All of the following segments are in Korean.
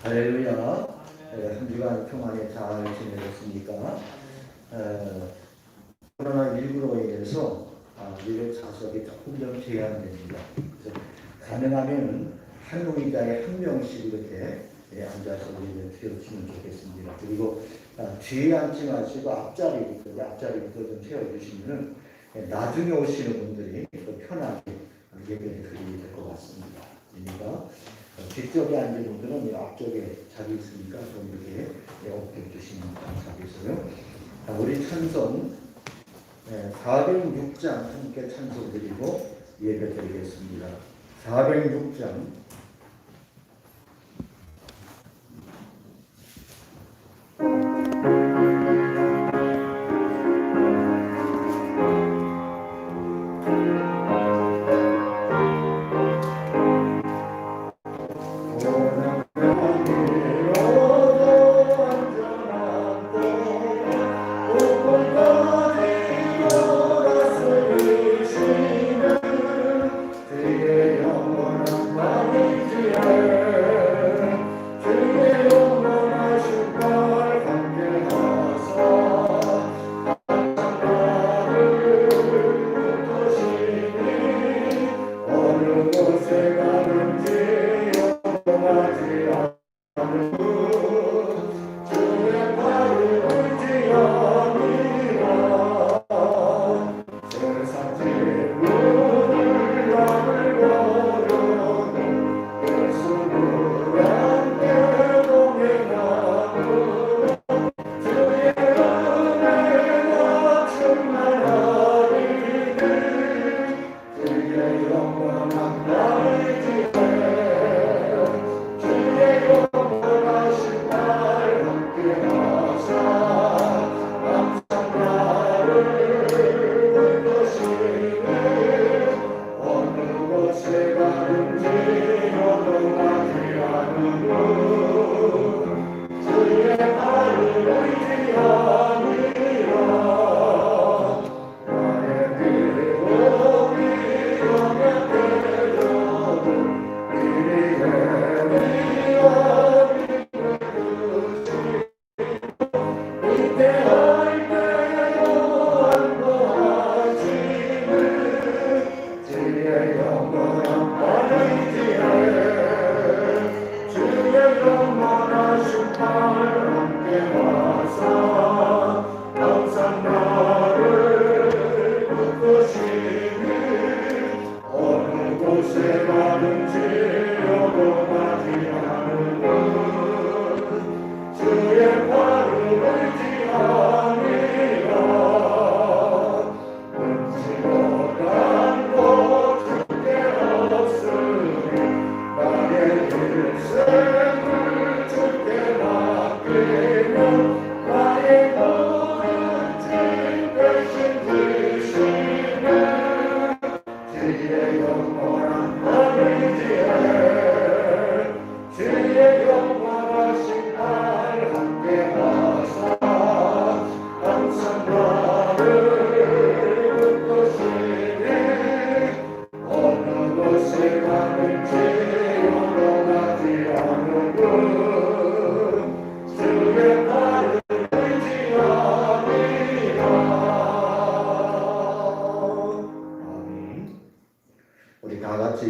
할렐루야. 한 주간 평안에 잘 지내셨습니까? 코로나19로 인해서 미국 좌석이 조금 좀 제한됩니다. 그래서 가능하면 한 의자에 한 명씩 이렇게 앉아서 우리를 채워주시면 좋겠습니다. 그리고 뒤에 앉지 마시고 앞자리부터 좀 채워주시면 나중에 오시는 분들이 더 편하게 예배를 드리게 될 것 같습니다. 그러니까 뒤쪽에 앉은 분들은 앞쪽에 자리 있으니까 좀 이렇게 옮겨주시면 감사하겠어요. 우리 찬송 406장 함께 찬송드리고 예배드리겠습니다. 406장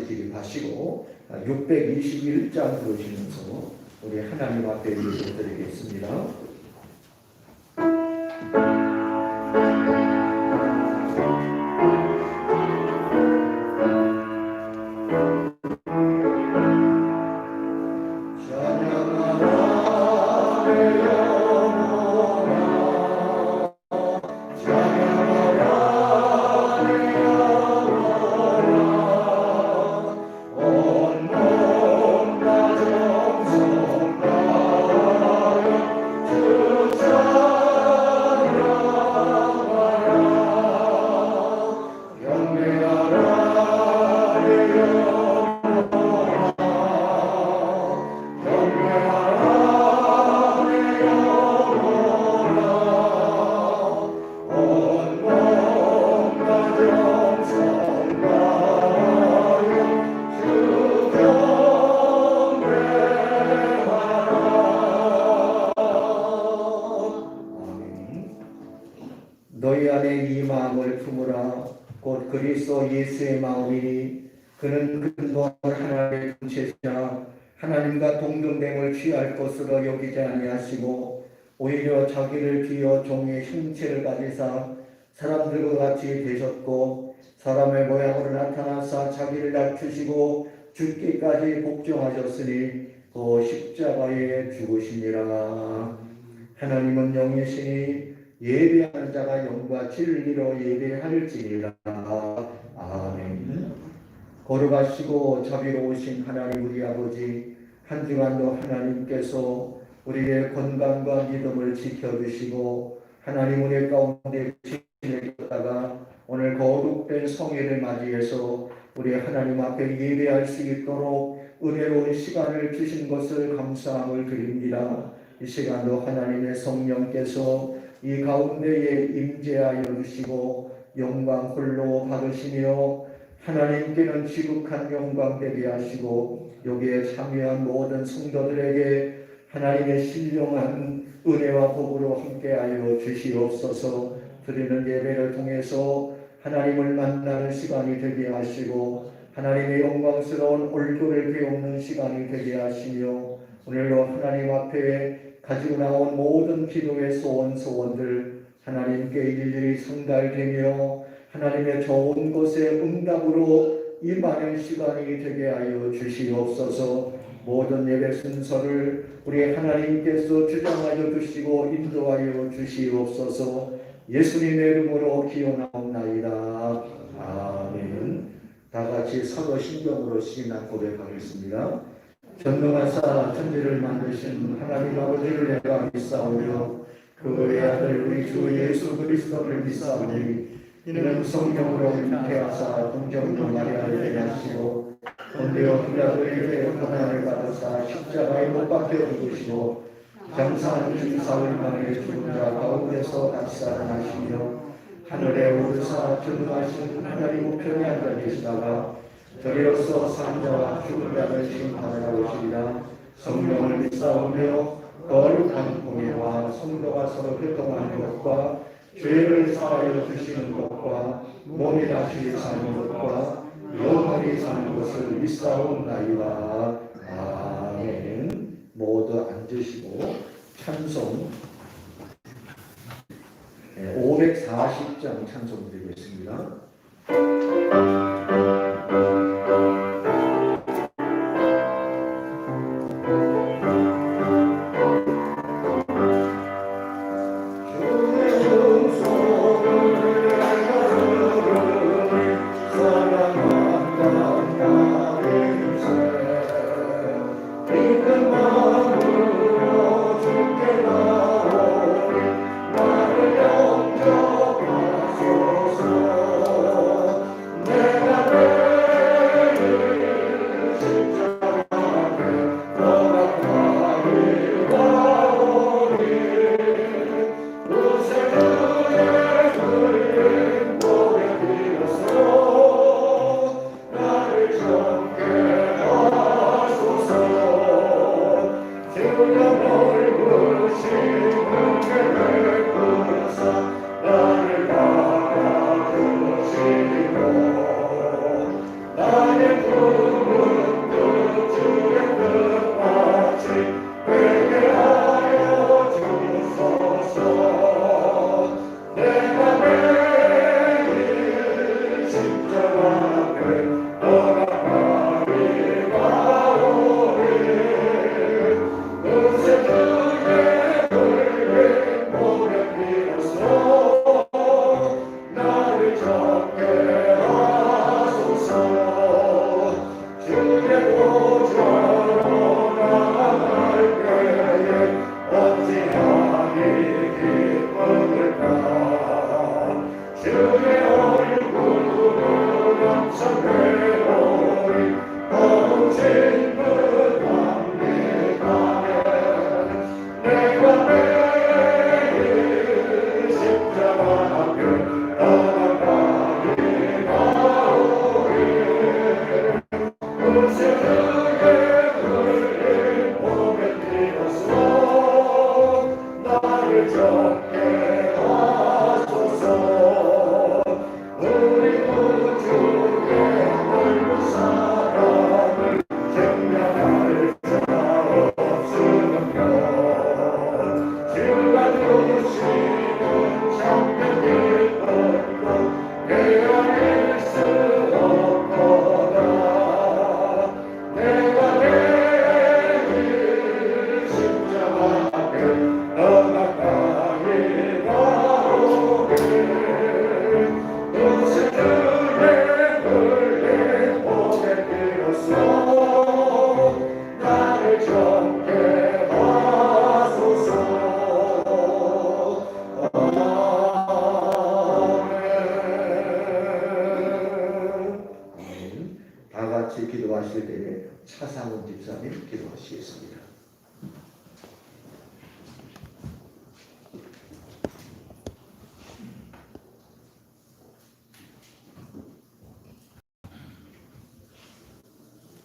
기립하시고 621장 들으시면서 우리 하나님 앞에 예배드리겠습니다. 너희 안에 이 마음을 품으라. 곧 그리스도 예수의 마음이니 그는 근본 하나님의 정체시자 하나님과 동등됨을 취할 것으로 여기지 아니하시고 오히려 자기를 비어 종의 형체를 가지사 사람들과 같이 되셨고 사람의 모양으로 나타나사 자기를 낮추시고 죽기까지 복종하셨으니 그 십자가에 죽으시니라. 하나님은 영이시니 예배하는 자가 영과 진리로 예배할지니라. 아멘. 거룩하시고 자비로우신 하나님 우리 아버지, 한 주간도 하나님께서 우리의 건강과 믿음을 지켜주시고 하나님 은혜 가운데 지내셨다가 오늘 거룩된 성회를 맞이해서 우리 하나님 앞에 예배할 수 있도록 은혜로운 시간을 주신 것을 감사함을 드립니다. 이 시간도 하나님의 성령께서 이 가운데에 임재하여 주시고 영광 홀로 받으시며 하나님께는 지극한 영광 되게 하시고 여기에 참여한 모든 성도들에게 하나님의 신령한 은혜와 복으로 함께하여 주시옵소서. 드리는 예배를 통해서 하나님을 만나는 시간이 되게 하시고 하나님의 영광스러운 얼굴을 배우는 시간이 되게 하시며 오늘도 하나님 앞에 가지고 나온 모든 기도의 소원들 하나님께 일일이 전달되며 하나님의 좋은 것의 응답으로 임하는 시간이 되게 하여 주시옵소서. 모든 예배 순서를 우리 하나님께서 주장하여 주시고 인도하여 주시옵소서. 예수님의 이름으로 기원하옵나이다. 아멘. 다같이 사도신경으로 신앙 고백하겠습니다. 전능하사 천지를 만드신 하나님 아버지를 내가 믿사오며 그 외아들 우리 주 예수 그리스도를 믿사오니 이는 성령으로 잉태하사 동정녀 마리아를 대하시고 본디오 빌라도에게 고난을 받으사 십자가에 못 박혀 죽으시고 장사한 주 사흘 만에 죽은 자 가운데서 다시 살아나시며 하늘에 오르사 전능하신 하나님 우편에 앉아 계시다가 저리로서 산자와 죽은 자를 심판하러 오시리라. 성령을 믿사오며 거룩한 공예와 성도가 서로 교통하는 것과 죄를 사하여 주시는 것과 몸이 다시 사는 것과 영원히 사는 것을 믿사옵나이다. 아멘. 모두 앉으시고 찬송 540장 찬송 드리겠습니다.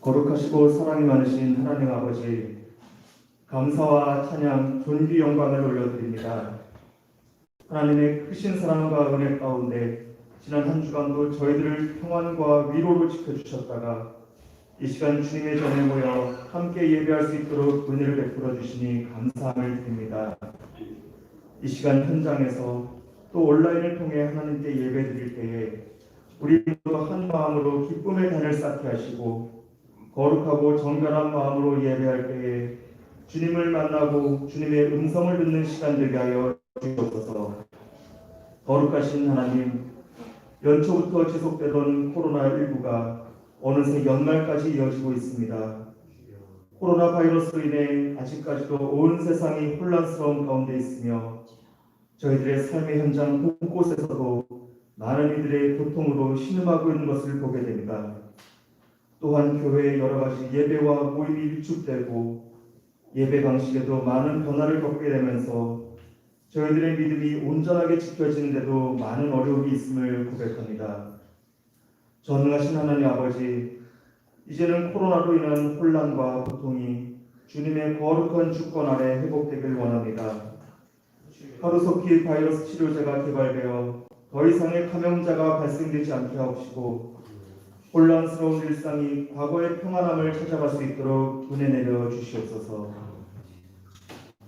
거룩하시고 사랑이 많으신 하나님 아버지, 감사와 찬양, 존귀 영광을 올려드립니다. 하나님의 크신 사랑과 은혜 가운데 지난 한 주간도 저희들을 평안과 위로로 지켜주셨다가 이 시간 주님의 전에 모여 함께 예배할 수 있도록 은혜를 베풀어 주시니 감사함을 드립니다. 이 시간 현장에서 또 온라인을 통해 하나님께 예배드릴 때에 우리 모두 한 마음으로 기쁨의 단을 쌓게 하시고 거룩하고 정결한 마음으로 예배할 때에 주님을 만나고 주님의 음성을 듣는 시간 되게 하여 주옵소서. 거룩하신 하나님, 연초부터 지속되던 코로나19가 어느새 연말까지 이어지고 있습니다. 코로나 바이러스로 인해 아직까지도 온 세상이 혼란스러운 가운데 있으며 저희들의 삶의 현장 곳곳에서도 많은 이들의 고통으로 신음하고 있는 것을 보게 됩니다. 또한 교회의 여러 가지 예배와 모임이 위축되고 예배 방식에도 많은 변화를 겪게 되면서 저희들의 믿음이 온전하게 지켜지는데도 많은 어려움이 있음을 고백합니다. 전능하신 하나님 아버지, 이제는 코로나로 인한 혼란과 고통이 주님의 거룩한 주권 아래 회복되길 원합니다. 하루속히 바이러스 치료제가 개발되어 더 이상의 감염자가 발생되지 않게 하옵시고 혼란스러운 일상이 과거의 평안함을 찾아갈 수 있도록 은혜 내려 주시옵소서.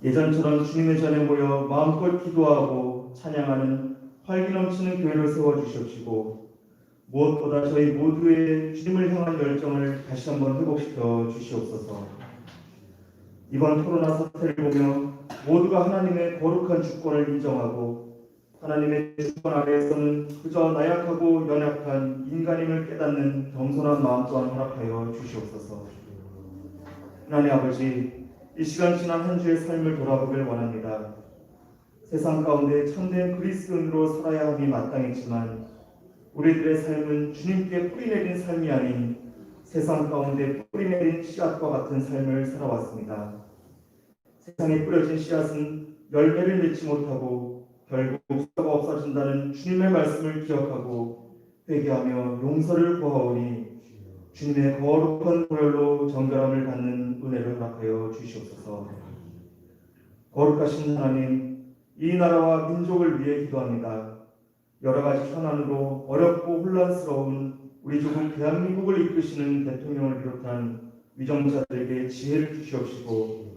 예전처럼 주님의 전에 모여 마음껏 기도하고 찬양하는 활기 넘치는 교회를 세워주시옵시고 무엇보다 저희 모두의 주님을 향한 열정을 다시 한번 회복시켜 주시옵소서. 이번 코로나 사태를 보며 모두가 하나님의 거룩한 주권을 인정하고 하나님의 주권 아래에서는 그저 나약하고 연약한 인간임을 깨닫는 겸손한 마음 또한 허락하여 주시옵소서. 하나님 아버지, 이 시간 지난 한 주의 삶을 돌아보길 원합니다. 세상 가운데 참된 그리스도인으로 살아야 함이 마땅했지만 우리들의 삶은 주님께 뿌리내린 삶이 아닌 세상 가운데 뿌리내린 씨앗과 같은 삶을 살아왔습니다. 세상에 뿌려진 씨앗은 열매를 맺지 못하고 결국 숫자가 없어진다는 주님의 말씀을 기억하고 회개하며 용서를 구하오니 주님의 거룩한 보혈로 정결함을 갖는 은혜를 허락하여 주시옵소서. 거룩하신 하나님, 이 나라와 민족을 위해 기도합니다. 여러 가지 현안으로 어렵고 혼란스러운 우리 조국 대한민국을 이끄시는 대통령을 비롯한 위정자들에게 지혜를 주시옵시고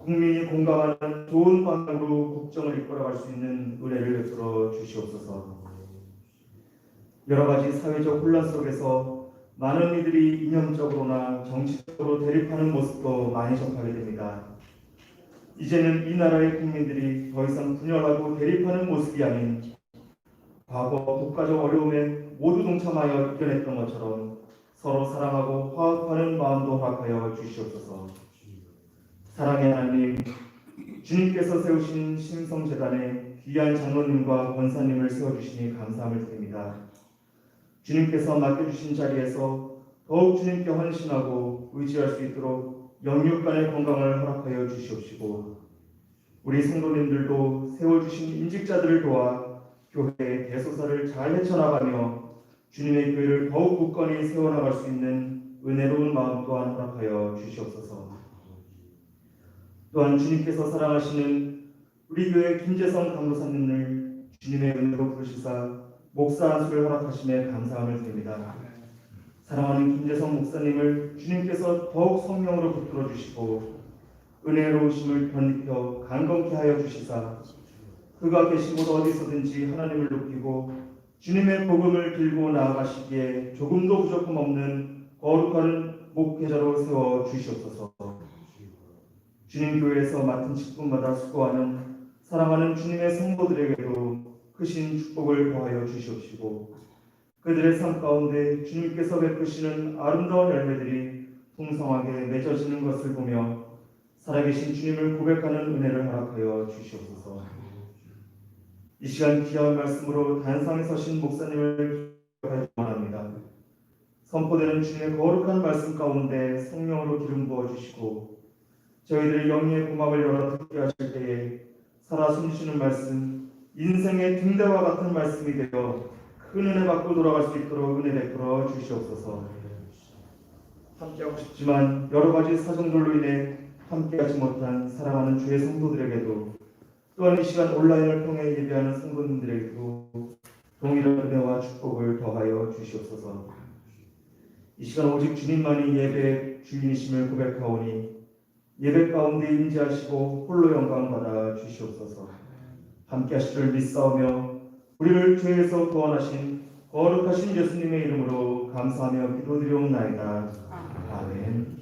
국민이 공감하는 좋은 방향으로 국정을 이끌어갈 수 있는 은혜를 베풀어 주시옵소서. 여러 가지 사회적 혼란 속에서 많은 이들이 이념적으로나 정치적으로 대립하는 모습도 많이 접하게 됩니다. 이제는 이 나라의 국민들이 더 이상 분열하고 대립하는 모습이 아닌 과거 국가적 어려움에 모두 동참하여 이겨냈던 것처럼 서로 사랑하고 화합하는 마음도 허락하여 주시옵소서. 사랑의 하나님, 주님께서 세우신 신성재단에 귀한 장로님과 권사님을 세워주시니 감사함을 드립니다. 주님께서 맡겨주신 자리에서 더욱 주님께 헌신하고 의지할 수 있도록 영육간의 건강을 허락하여 주시옵시고 우리 성도님들도 세워주신 임직자들을 도와 교회의 대소사를 잘 헤쳐나가며 주님의 교회를 더욱 굳건히 세워나갈 수 있는 은혜로운 마음 또한 허락하여 주시옵소서. 또한 주님께서 사랑하시는 우리 교회 김재성 강도사님을 주님의 은혜로 부르시사 목사 안수를 허락하심에 감사함을 드립니다. 사랑하는 김재성 목사님을 주님께서 더욱 성령으로 붙들어 주시고 은혜로우심을 견디켜 강건케 하여 주시사 그가 계신 곳 어디서든지 하나님을 높이고 주님의 복음을 들고 나아가시기에 조금도 부족함 없는 거룩한 목회자로 세워 주시옵소서. 주님 교회에서 맡은 직분마다 수고하는 사랑하는 주님의 성도들에게도 크신 축복을 더하여 주시옵시고 그들의 삶 가운데 주님께서 베푸시는 아름다운 열매들이 풍성하게 맺어지는 것을 보며 살아계신 주님을 고백하는 은혜를 허락하여 주시옵소서. 이 시간 귀한 말씀으로 단상에 서신 목사님을 기억하기 원합니다. 선포되는 주님의 거룩한 말씀 가운데 성령으로 기름 부어주시고 저희들의 영의 고막을 열어 듣게 하실 때에 살아 숨쉬는 말씀, 인생의 등대와 같은 말씀이 되어 큰 은혜 받고 돌아갈 수 있도록 은혜 베풀어 주시옵소서. 함께하고 싶지만 여러 가지 사정들로 인해 함께하지 못한 사랑하는 주의 성도들에게도 또한 이 시간 온라인을 통해 예배하는 성도님들에게도 동일한 은혜와 축복을 더하여 주시옵소서. 이 시간 오직 주님만이 예배 주인이심을 고백하오니 예배 가운데 임재하시고 홀로 영광 받아 주시옵소서. 함께 하실 줄 믿사오며 우리를 죄에서 구원하신 거룩하신 예수님의 이름으로 감사하며 기도드리옵나이다. 아멘.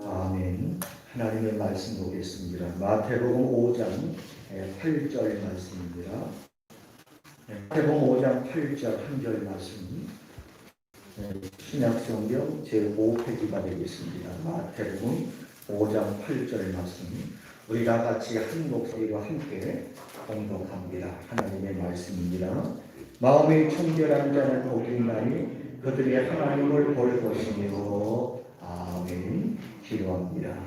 아멘. 하나님의 말씀 보겠습니다. 마태복음 5장 8절 말씀입니다. 마태복음 5장 8절 한 절 말씀. 신약성경 제5페이지가 되겠습니다. 마태복음 5장 8절 말씀. 우리 다 같이 한 목소리로 함께 공독합니다. 하나님의 말씀입니다. 마음이 청결한 자는 복이 있나니 그들이 하나님을 볼 것이며. 아멘. 기도합니다.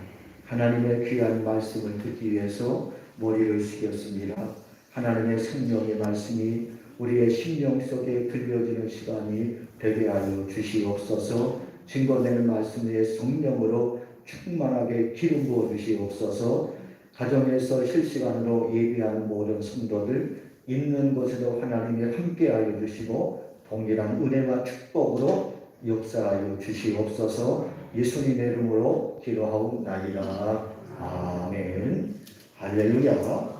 하나님의 귀한 말씀을 듣기 위해서 머리를 숙였습니다. 하나님의 생명의 말씀이 우리의 심령 속에 들려지는 시간이 되게 하여 주시옵소서. 증거되는 말씀의 성령으로 충만하게 기름 부어 주시옵소서. 가정에서 실시간으로 예배하는 모든 성도들 있는 곳에도 하나님이 함께하여 주시고 동일한 은혜와 축복으로 역사하여 주시옵소서. 예수님의 이름으로 기도하옵나이다. 아멘. 할렐루야.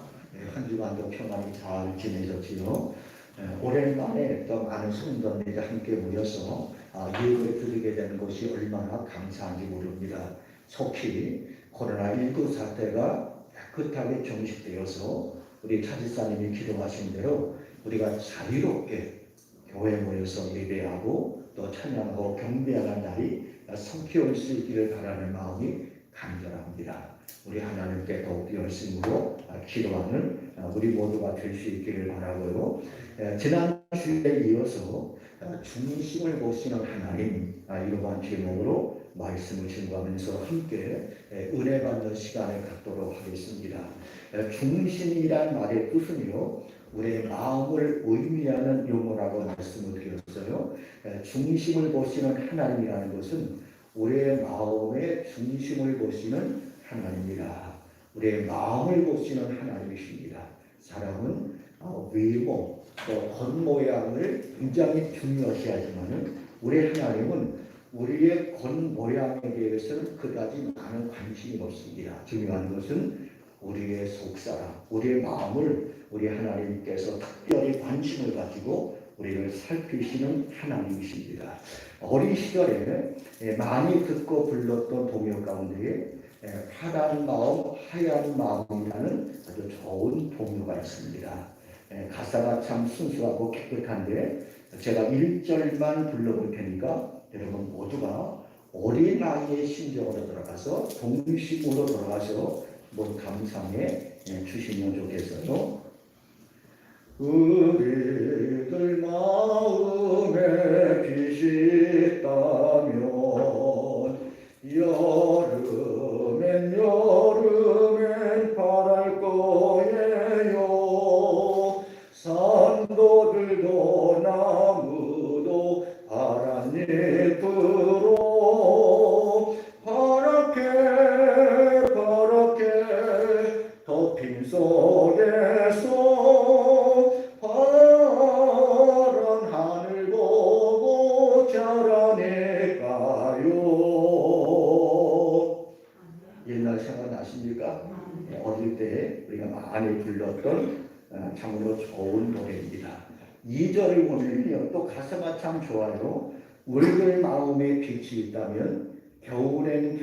한 주간도 평안히 잘 지내셨지요? 오랜만에 또 많은 성도들이 함께 모여서 예배를 드리게 된 것이 얼마나 감사한지 모릅니다. 속히 코로나19 사태가 깨끗하게 종식되어서 우리 차지사님이 기도하신 대로 우리가 자유롭게 교회 모여서 예배하고 또 찬양하고 경배하는 날이 속히 올 수 있기를 바라는 마음이 간절합니다. 우리 하나님께 더욱 열심으로 기도하는 우리 모두가 될 수 있기를 바라고요. 지난 주일에 이어서 중심을 보시는 하나님 이러한 제목으로 말씀을 증거하면서 함께 은혜 받는 시간을 갖도록 하겠습니다. 중심이란 말의 뜻은요, 우리의 마음을 의미하는 용어라고 말씀을 드렸어요. 중심을 보시는 하나님이라는 것은 우리의 마음의 중심을 보시는 하나님이라. 우리의 마음을 보시는 하나님이십니다. 사람은 외모, 또 겉모양을 굉장히 중요시하지만 우리 하나님은 우리의 겉모양에 대해서는 그다지 많은 관심이 없습니다. 중요한 것은 우리의 속사람, 우리의 마음을 우리 하나님께서 특별히 관심을 가지고 우리를 살피시는 하나님이십니다. 어린 시절에 많이 듣고 불렀던 동요 가운데 파란 마음, 하얀 마음이라는 아주 좋은 동요가 있습니다. 가사가 참 순수하고 깨끗한데 제가 1절만 불러볼 테니까 여러분 모두가 어린 아이의 심정으로 들어가서 동심으로 들어가서 감상해 주시면 좋겠어요. 우리들 마음에 빛이 있다면 여름엔 바랄 거예요. 산도들도 나무도 파란 잎으로 파랗게 덮인 속에서 파란 하늘 보고 자라니까요. 옛날 생각나십니까? 어릴 때 우리가 많이 불렀던 참으로 좋은 노래입니다. 2절을 보면요, 또 가사가 참 좋아요. 우리들 마음에 빛이 있다면 겨울엔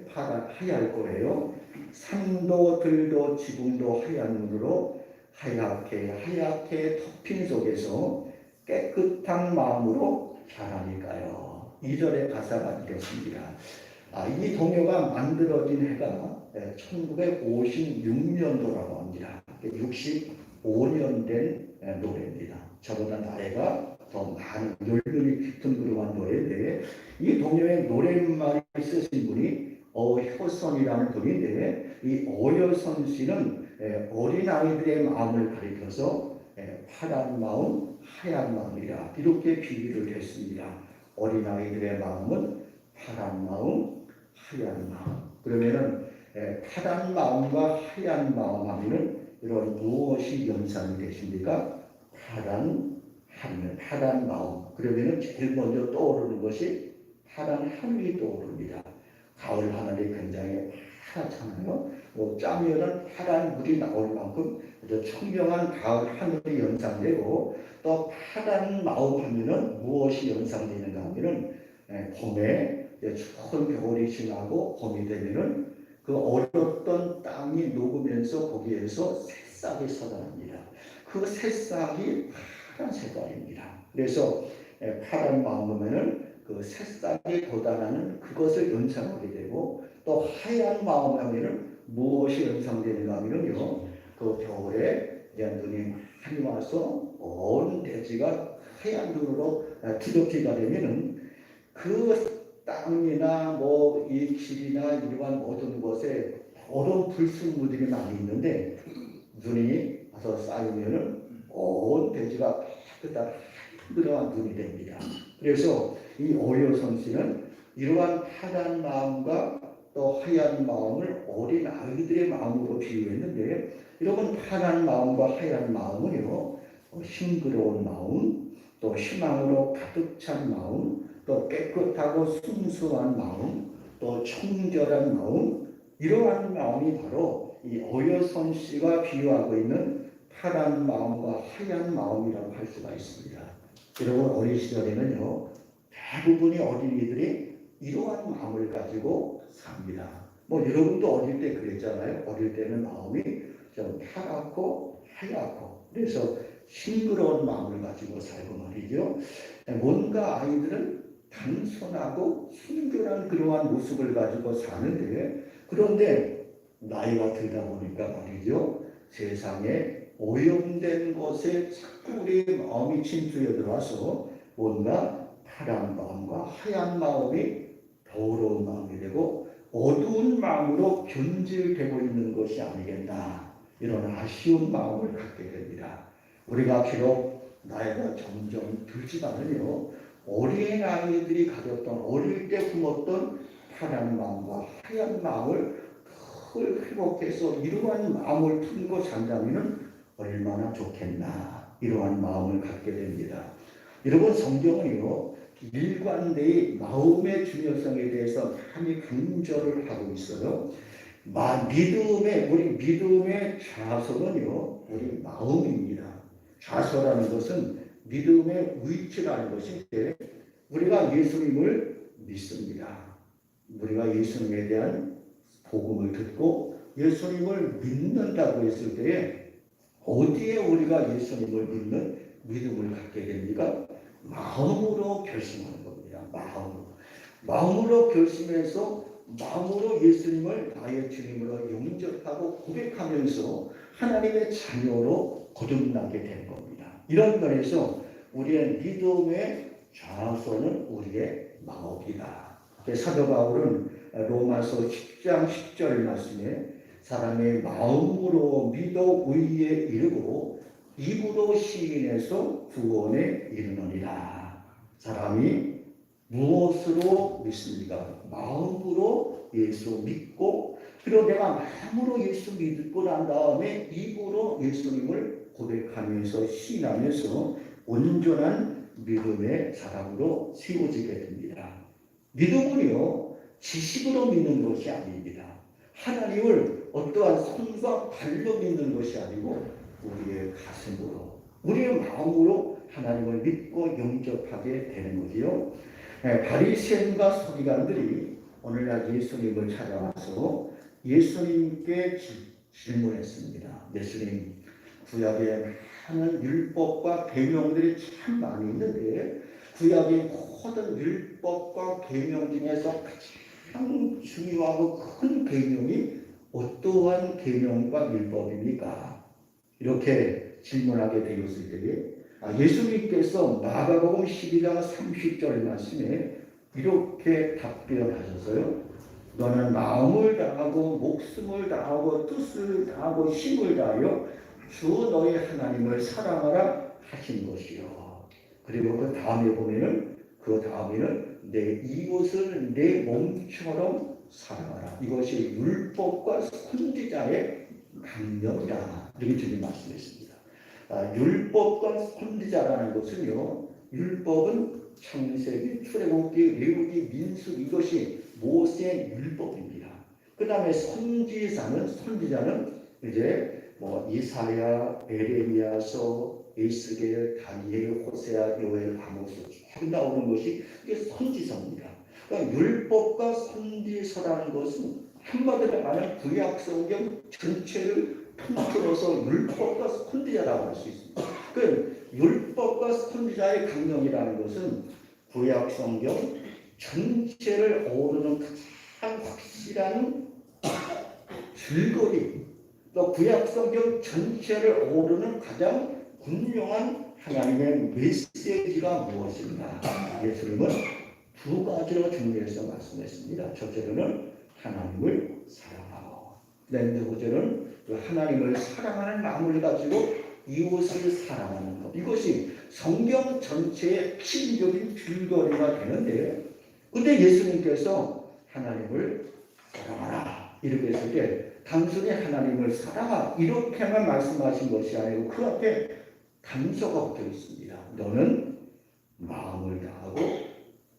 하얄 거예요. 산도 들도 지붕도 하얀 눈으로 하얗게 덮인 속에서 깨끗한 마음으로 자라니까요. 2절의 가사가 이렇습니다. 이 동요가 만들어진 해가 1956년도라고 합니다. 65년 된 노래입니다. 저보다 나이가 더 많은 연륜이 깊은 그러한 노래인데 이 동요의 노랫말을 쓰신 분이 어효선이라는 분인데 이 어효선 씨는 어린아이들의 마음을 가리켜서 파란 마음, 하얀 마음이라 이렇게 비유를 했습니다. 어린아이들의 마음은 파란 마음, 하얀 마음. 그러면은 파란 마음과 하얀 마음 하면은 이런 무엇이 연상이 되십니까? 파란 하늘, 파란 마음. 그러면은 제일 먼저 떠오르는 것이 파란 하늘이 떠오릅니다. 가을 하늘이 굉장히 파랗잖아요. 짜면은 파란 물이 나올 만큼 청명한 가을 하늘이 연상되고 또 파란 마음 하면은 무엇이 연상되는가 하면은 봄에 추운 겨울이 지나고 봄이 되면은 그 얼었던 땅이 녹으면서 거기에서 새싹이 솟아납니다. 그 새싹이 파란 색깔입니다. 그래서 파란 마음 보면은 그 새싹이 돋아나는 그것을 연상하게 되고 또 하얀 마음 하면은 무엇이 연상되는가 하면요 그 겨울에 눈이 많이 와서 온 대지가 하얀 눈으로 뒤덮기가 되면은 그 땅이나 뭐 이 길이나 이러한 모든 것에 여러 불순물들이 많이 있는데 눈이 와서 쌓이면은 온 대지가 깨끗한 그러한 눈이 됩니다. 그래서 이 어효선 씨는 이러한 파란 마음과 또 하얀 마음을 어린 아이들의 마음으로 비유했는데 이런 파란 마음과 하얀 마음은요 싱그러운 마음, 또 희망으로 가득 찬 마음, 또 깨끗하고 순수한 마음, 또 청결한 마음, 이러한 마음이 바로 이 어효선 씨가 비유하고 있는 파란 마음과 하얀 마음이라고 할 수가 있습니다. 여러분 어린 시절에는요 대부분의 어린이들이 이러한 마음을 가지고 삽니다. 뭐 여러분도 어릴 때 그랬잖아요. 어릴 때는 마음이 좀 파랗고 하얗고 그래서 싱그러운 마음을 가지고 살고 말이죠. 뭔가 아이들은 단순하고 순결한 그러한 모습을 가지고 사는데 그런데 나이가 들다 보니까 말이죠. 세상에 오염된 것에 자꾸 우리 마음이 침투해 들어와서 뭔가 파란 마음과 하얀 마음이 더러운 마음이 되고 어두운 마음으로 변질되고 있는 것이 아니겠나 이런 아쉬운 마음을 갖게 됩니다. 우리가 비록 나이가 점점 들지만은요 어린아이들이 가졌던 어릴 때 품었던 파란 마음과 하얀 마음을 늘 회복해서 이러한 마음을 품고 산다면 얼마나 좋겠나 이러한 마음을 갖게 됩니다. 여러분 성경은요 일관되이 마음의 중요성에 대해서 많이 강조를 하고 있어요. 우리 믿음의 좌소는요 우리 마음입니다. 좌소라는 것은 믿음의 위치라는 것인데 우리가 예수님을 믿습니다. 우리가 예수님에 대한 복음을 듣고 예수님을 믿는다고 했을 때에 어디에 우리가 예수님을 믿는 믿음을 갖게 됩니까? 마음으로 결심하는 겁니다. 마음으로 결심해서 마음으로 예수님을 나의 주님으로 영접하고 고백하면서 하나님의 자녀로 거듭나게 되는 겁니다. 이런 면에서 우리의 믿음의 좌소는 우리의 마음이다. 사도 바울은 로마서 10장 10절 말씀에 사람의 마음으로 믿어 의에 이르고 입으로 시인해서 구원에 이르느니라. 사람이 무엇으로 믿습니까? 마음으로 예수 믿고 그리고 내가 마음으로 예수 믿고 난 다음에 입으로 예수님을 고백하면서 시인하면서 온전한 믿음의 사람으로 세워지게 됩니다. 믿음은요 지식으로 믿는 것이 아닙니다. 하나님을 어떠한 손과 발로 믿는 것이 아니고 우리의 가슴으로 우리의 마음으로 하나님을 믿고 영접하게 되는 거지요. 바리새인과 서기관들이 오늘날 예수님을 찾아와서 예수님께 질문했습니다. 예수님, 구약에 많은 율법과 계명들이 참 많이 있는데 구약의 모든 율법과 계명 중에서 가장 중요하고 큰 계명이 어떠한 계명과 율법입니까? 이렇게 질문하게 되었을 때에 예수님께서 마가복음 12장 30절 말씀에 이렇게 답변하셨어요. 너는 마음을 다하고 목숨을 다하고 뜻을 다하고 힘을 다하여 주 너희 하나님을 사랑하라 하신 것이요. 그리고 그 다음에 보면은 내 이웃을 내 몸처럼 사랑하라. 이것이 율법과 선지자의 강령이다. 이렇게 주님 말씀했습니다. 율법과 선지자라는 것은요. 율법은 창세기, 출애굽기, 레위기, 민수기 이것이 모세의 율법입니다. 그 다음에 선지자는 이제 이사야, 에레미야서, 에스겔, 다니엘, 호세아, 요엘, 아모스 쭉 나오는 것이 이게 선지서입니다. 그러니까 율법과 선지서라는 것은 한마디로 말하면 구약성경 전체를 통틀어서 율법과 선지자라고 할 수 있습니다. 그 율법과 선지자의 강령이라는 것은 구약성경 전체를 어우르는 가장 확실한 줄거리, 또 구약성경 전체를 어우르는 가장 분명한 하나님의 메시지가 무엇인가? 예수님은 두 가지로 정리해서 말씀했습니다. 첫째로는 하나님을 사랑하고, 두 번째로는 하나님을 사랑하는 마음을 가지고 이웃을 사랑하는 것. 이것이 성경 전체의 핵심적인 줄거리가 되는데, 근데 예수님께서 하나님을 사랑하라 이렇게 했을 때 단순히 하나님을 사랑하라 이렇게만 말씀하신 것이 아니고 그 앞에 단서가 붙어 있습니다. 너는 마음을 다하고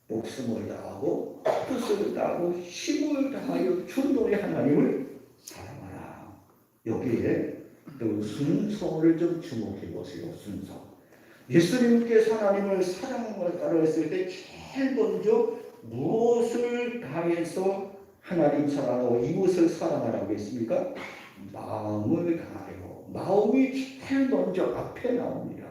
목숨을 다하고 뜻을 다하고 힘을 다하여 주 너의 하나님을 사랑하라. 여기에 그 순서를 좀 주목해 보세요. 순서. 예수님께서 하나님을 사랑하라 했을 때 제일 먼저 무엇을 다해서 하나님 사랑하고 이웃을 사랑하라고 했습니까? 마음을 다하여. 마음이 제일 먼저 앞에 나옵니다.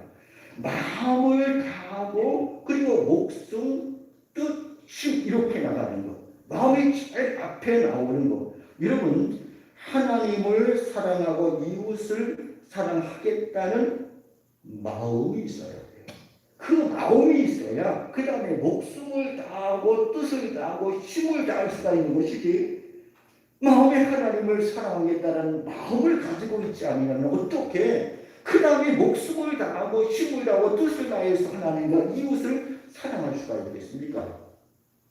마음을 다하고 그리고 목숨, 뜻, 힘 이렇게 나가는 것. 마음이 제일 앞에 나오는 것. 여러분 하나님을 사랑하고 이웃을 사랑하겠다는 마음이 있어야 돼요. 그 마음이 있어야 그 다음에 목숨을 다하고 뜻을 다하고 힘을 다할 수가 있는 것이지, 마음에 하나님을 사랑하겠다는 마음을 가지고 있지 않으면 어떻게 그 다음에 목숨을 다하고 힘을 다하고 뜻을 다해서 하나님과 이웃을 사랑할 수가 있겠습니까?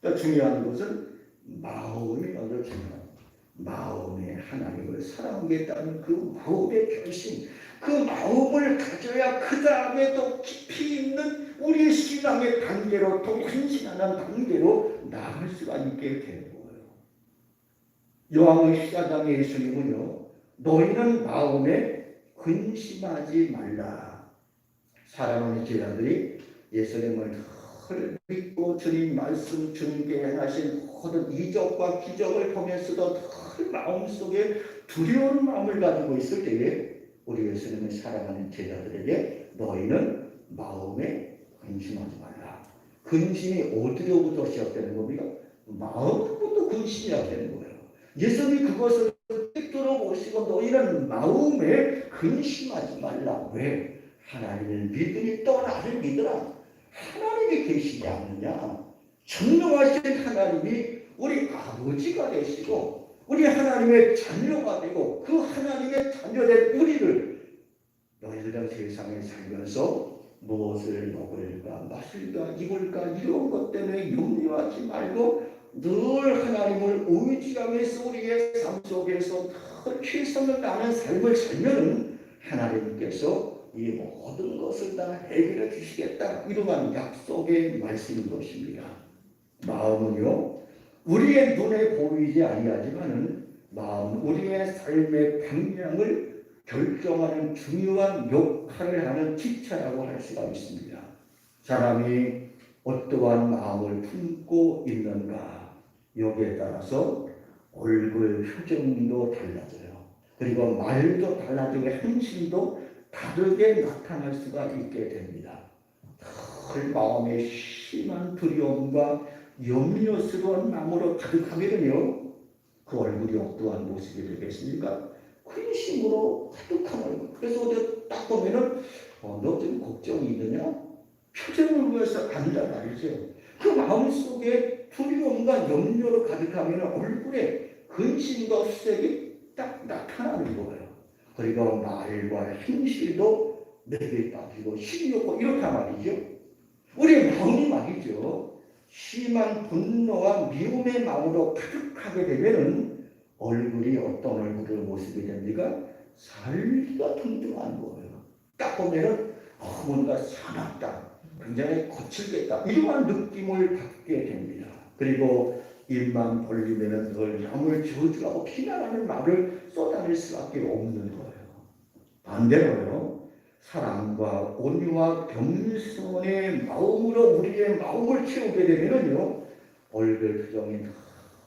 그러니까 중요한 것은 마음이 먼저 중요합니다. 마음에 하나님을 사랑하겠다는 그 마음의 결심, 그 마음을 가져야 그 다음에 또 깊이 있는 우리의 신앙의 단계로 더 헌신하는 단계로 나아갈 수가 있게 되는 거예요. 요한의 14장에 예수님은요, 너희는 마음에 근심하지 말라. 사랑하는 제자들이 예수님을 늘 믿고 주님 말씀, 주님께 행하신 모든 이적과 기적을 보면서도 늘 마음속에 두려운 마음을 가지고 있을 때에 우리 예수님을 사랑하는 제자들에게 너희는 마음에 근심하지 말라. 근심이 어디로부터 시작되는 겁니까? 마음부터 근심이 시작되는 거예요. 예수님이 그것을 들어보시고 너희는 마음에 근심하지 말라. 왜? 하나님을 믿으니 또 나를 믿으라. 하나님이 계시지 않느냐? 전능하신 하나님이 우리 아버지가 되시고 우리 하나님의 자녀가 되고 그 하나님의 자녀된 우리를 너희들은 세상에 살면서 무엇을 먹을까 마실까 입을까 이런 것 때문에 염려하지 말고 늘 하나님을 의지하면서 우리의 삶 속에서 더 최선을 다하는 삶을 살면 하나님께서 이 모든 것을 다 해결해 주시겠다 이러한 약속의 말씀인 것입니다. 마음은요 우리의 눈에 보이지 아니하지만은 마음 우리의 삶의 방향을 결정하는 중요한 역할을 하는 지체라고 할 수가 있습니다. 사람이 어떠한 마음을 품고 있는가 여기에 따라서 얼굴 표정도 달라져요. 그리고 말도 달라지고 행실도 다르게 나타날 수가 있게 됩니다. 늘 마음에 심한 두려움과 염려스러운 마음으로 가득하면요 그 얼굴이 어떠한 모습이 되겠습니까? 근심으로 가득한 얼굴. 그래서 어디 딱 보면은 너 지금 걱정이 있느냐? 표정을 위해서 안다 말이죠. 그 마음속에 두려움과 염려로 가득하면 얼굴에 근심과 수색이 딱 나타나는 거예요. 그리고 말과 행실도 맥에 빠지고 힘이 없고 이렇단 말이죠. 우리 마음이 말이죠. 심한 분노와 미움의 마음으로 가득하게 되면은 얼굴이 어떤 얼굴의 모습이 됩니까? 살기가 둥둥한 거예요. 딱 보면은 뭔가 사납다, 굉장히 거칠겠다 이러한 느낌을 받게 됩니다. 그리고 입만 벌리면은 늘 남을 저주하고 비난하는 말을 쏟아낼 수밖에 없는 거예요. 반대로요, 사랑과 온유와 겸손의 마음으로 우리의 마음을 채우게 되면은요, 얼굴 표정이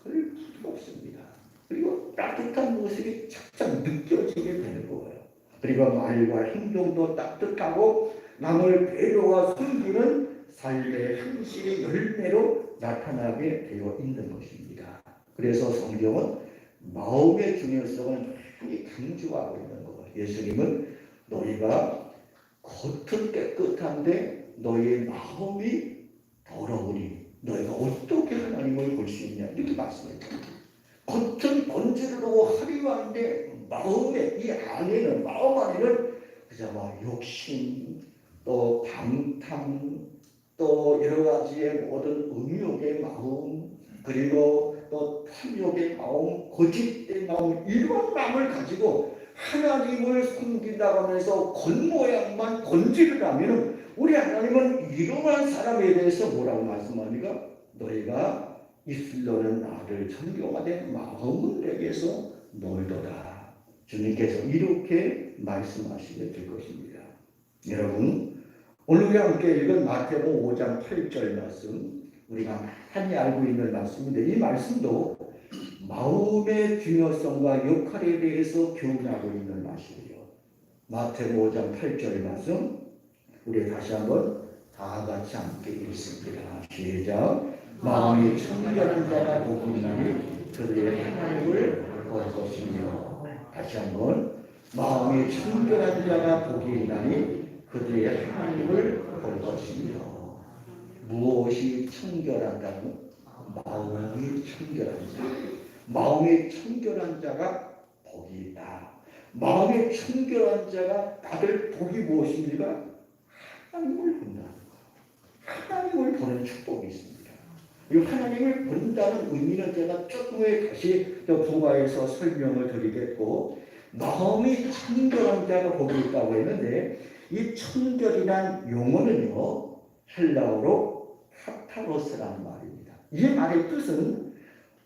늘 부드럽습니다. 그리고 따뜻한 모습이 착착 느껴지게 되는 거예요. 그리고 말과 행동도 따뜻하고 남을 배려와 섬기는 삶의 현실의 열매로 나타나게 되어 있는 것입니다. 그래서 성경은 마음의 중요성을 많이 강조하고 있는 거예요. 예수님은 너희가 겉은 깨끗한데 너희의 마음이 더러우니 너희가 어떻게 하나님을 볼 수 있냐 이렇게 말씀했습니다. 겉은 번지르고 화려한데 마음에 이 안에는 마음 안에는 그저 욕심 또 방탕 또 여러 가지의 모든 음욕의 마음 그리고 또 탐욕의 마음 거짓된 마음 이런 마음을 가지고 하나님을 섬긴다고 하면서 겉모양만 번지르다면 우리 하나님은 이러한 사람에 대해서 뭐라고 말씀합니까? 너희가 입술로는 나를 존경하되 마음은 내게서 멀도다. 주님께서 이렇게 말씀하시게 될 것입니다. 여러분 오늘 우리 함께 읽은 마태복음 5장 8절 말씀 우리가 많이 알고 있는 말씀인데 이 말씀도 마음의 중요성과 역할에 대해서 교훈하고 있는 말씀이에요. 마태복음 5장 8절 말씀 우리 다시 한번 다 같이 함께 읽습니다. 시작. 마음이 청결한 자가 복이 있나니 그들의 하나님을 볼 것이며 다시 한번 마음이 청결한 자가 복이 있나니 그들의 하나님을 볼 것이며 무엇이 청결한다고? 마음이 청결한 자. 마음이 청결한 자가 복이 있다. 마음이 청결한 자가 받을 복이 무엇입니까? 하나님을 본다. 하나님을 보는 축복이 있습니다. 이 하나님을 본다는 의미는 제가 조금 후에 다시 부가해서 설명을 드리겠고 마음이 청결한 자가 복이 있다고 했는데 이 청결이란 용어는요 헬라어로 카타로스라는 말입니다. 이 말의 뜻은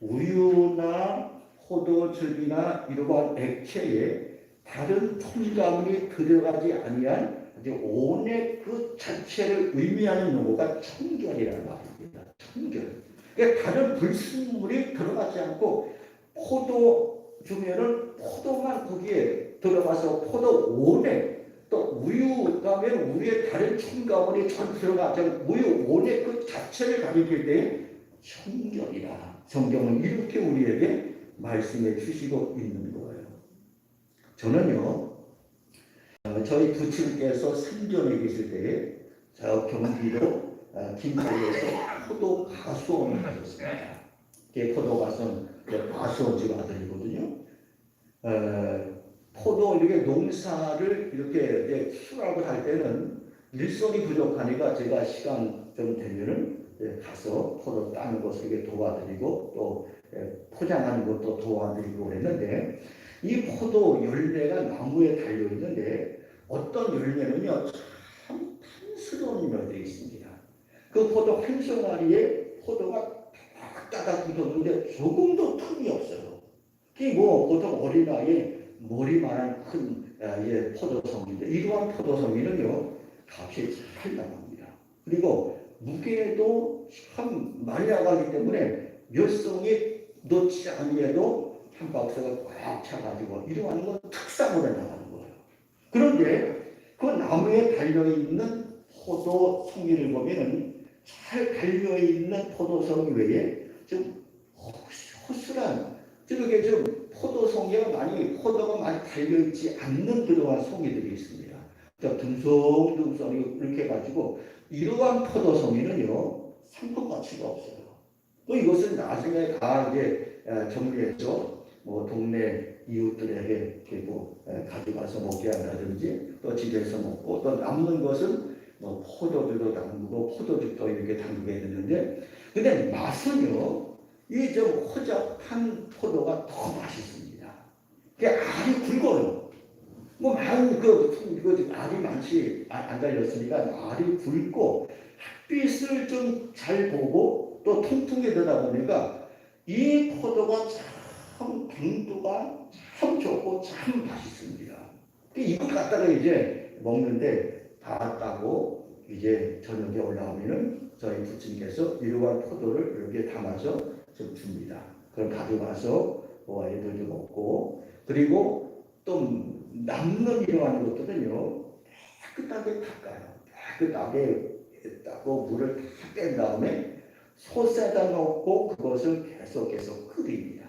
우유나 포도즙이나 이러한 액체에 다른 첨가물이 들어가지 아니한 온의 그 자체를 의미하는 용어가 청결이라는 말입니다. 청결. 그러니까 다른 불순물이 들어가지 않고 포도 주면은 포도만 거기에 들어가서 포도 온에 또 우유 가면 우유에 다른 첨가물이 전 들어가지 않고 우유 온의 그 자체를 가리킬 때 청결이다. 성경은 이렇게 우리에게 말씀해 주시고 있는 거예요. 저는요. 저희 부친께서 생전에 계실 때에 저 경기도 김포에서 포도 가수원을 하셨습니다. 포도 가수원, 가수원 집 아들이거든요. 포도 이렇게 농사를 이렇게 수확을 할 때는 일손이 부족하니까 제가 시간 좀 되면은 가서 포도 따는 것을 이렇게 도와드리고 또 포장하는 것도 도와드리고 그랬는데 이 포도 열매가 나무에 달려 있는데 어떤 열매는요 참 탐스러운 열매가 있습니다. 그 포도 한 송아리에 포도가 따닥따닥 붙었는데 조금도 틈이 없어요. 그게 보통 어린아이의 머리만한 큰 포도송이인데 이러한 포도송이는요 값이 잘 나갑니다. 그리고 무게도 참 많이 나가기 때문에 몇 송이 놓지 않으려도 한 박스가 꽉 차가지고 이러한 건 특상으로 나가는 거예요. 그런데 그 나무에 달려있는 포도송이를 보면은 잘 달려있는 포도송 외에 좀 허술한 저렇게 좀 포도송이가 포도가 많이 달려있지 않는 그러한 송이들이 있습니다. 듬성듬성 이렇게 해가지고 이러한 포도송이는요 상품 가치가 없어요. 또 이것은 나중에 다 이제 정리해서 뭐 동네 이웃들에게 그리고 가져가서 먹게 한다든지 또 집에서 먹고 또 남는 것은 뭐 포도주도 담그고 포도죽도 이렇게 담그게 되는데 근데 맛은요 이 좀 허접한 포도가 더 맛있습니다. 그게 알이 굵어요. 뭐 많은 그 알이 많지 안 달렸으니까 알이 굵고 햇빛을 좀 잘 보고 또 통통해지다 보니까 이 포도가 참 당도가 참 좋고 참 맛있습니다. 이거 갖다가 이제 먹는데 다 따고 이제 저녁에 올라오면은 저희 부친께서 이러한 포도를 이렇게 담아서 좀 줍니다. 그럼 가져가서 뭐 애들도 먹고 그리고 또 남는 이러한 것들은요 깨끗하게 닦아요. 깨끗하게 닦고 물을 다 뺀 다음에 솥에다 넣고 그것을 계속 끓입니다.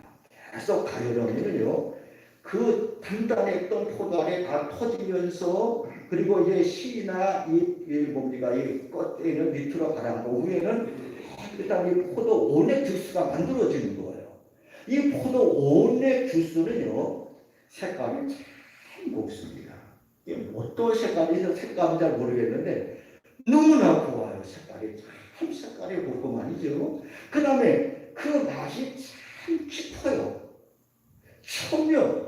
계속 가열하면요 그 단단했던 포도알이 다 터지면서 그리고 이제 씨나 이 껍데기는 밑으로 가라앉고 위에는 깨끗한 이 포도 온액 주스가 만들어지는 거예요. 이 포도 온액 주스는요 색깔이 참 곱습니다. 어떤 색깔인지 잘 모르겠는데 너무나 고와요. 색깔이 곱고 말이죠. 그 다음에 그 맛이 참 깊어요. 천명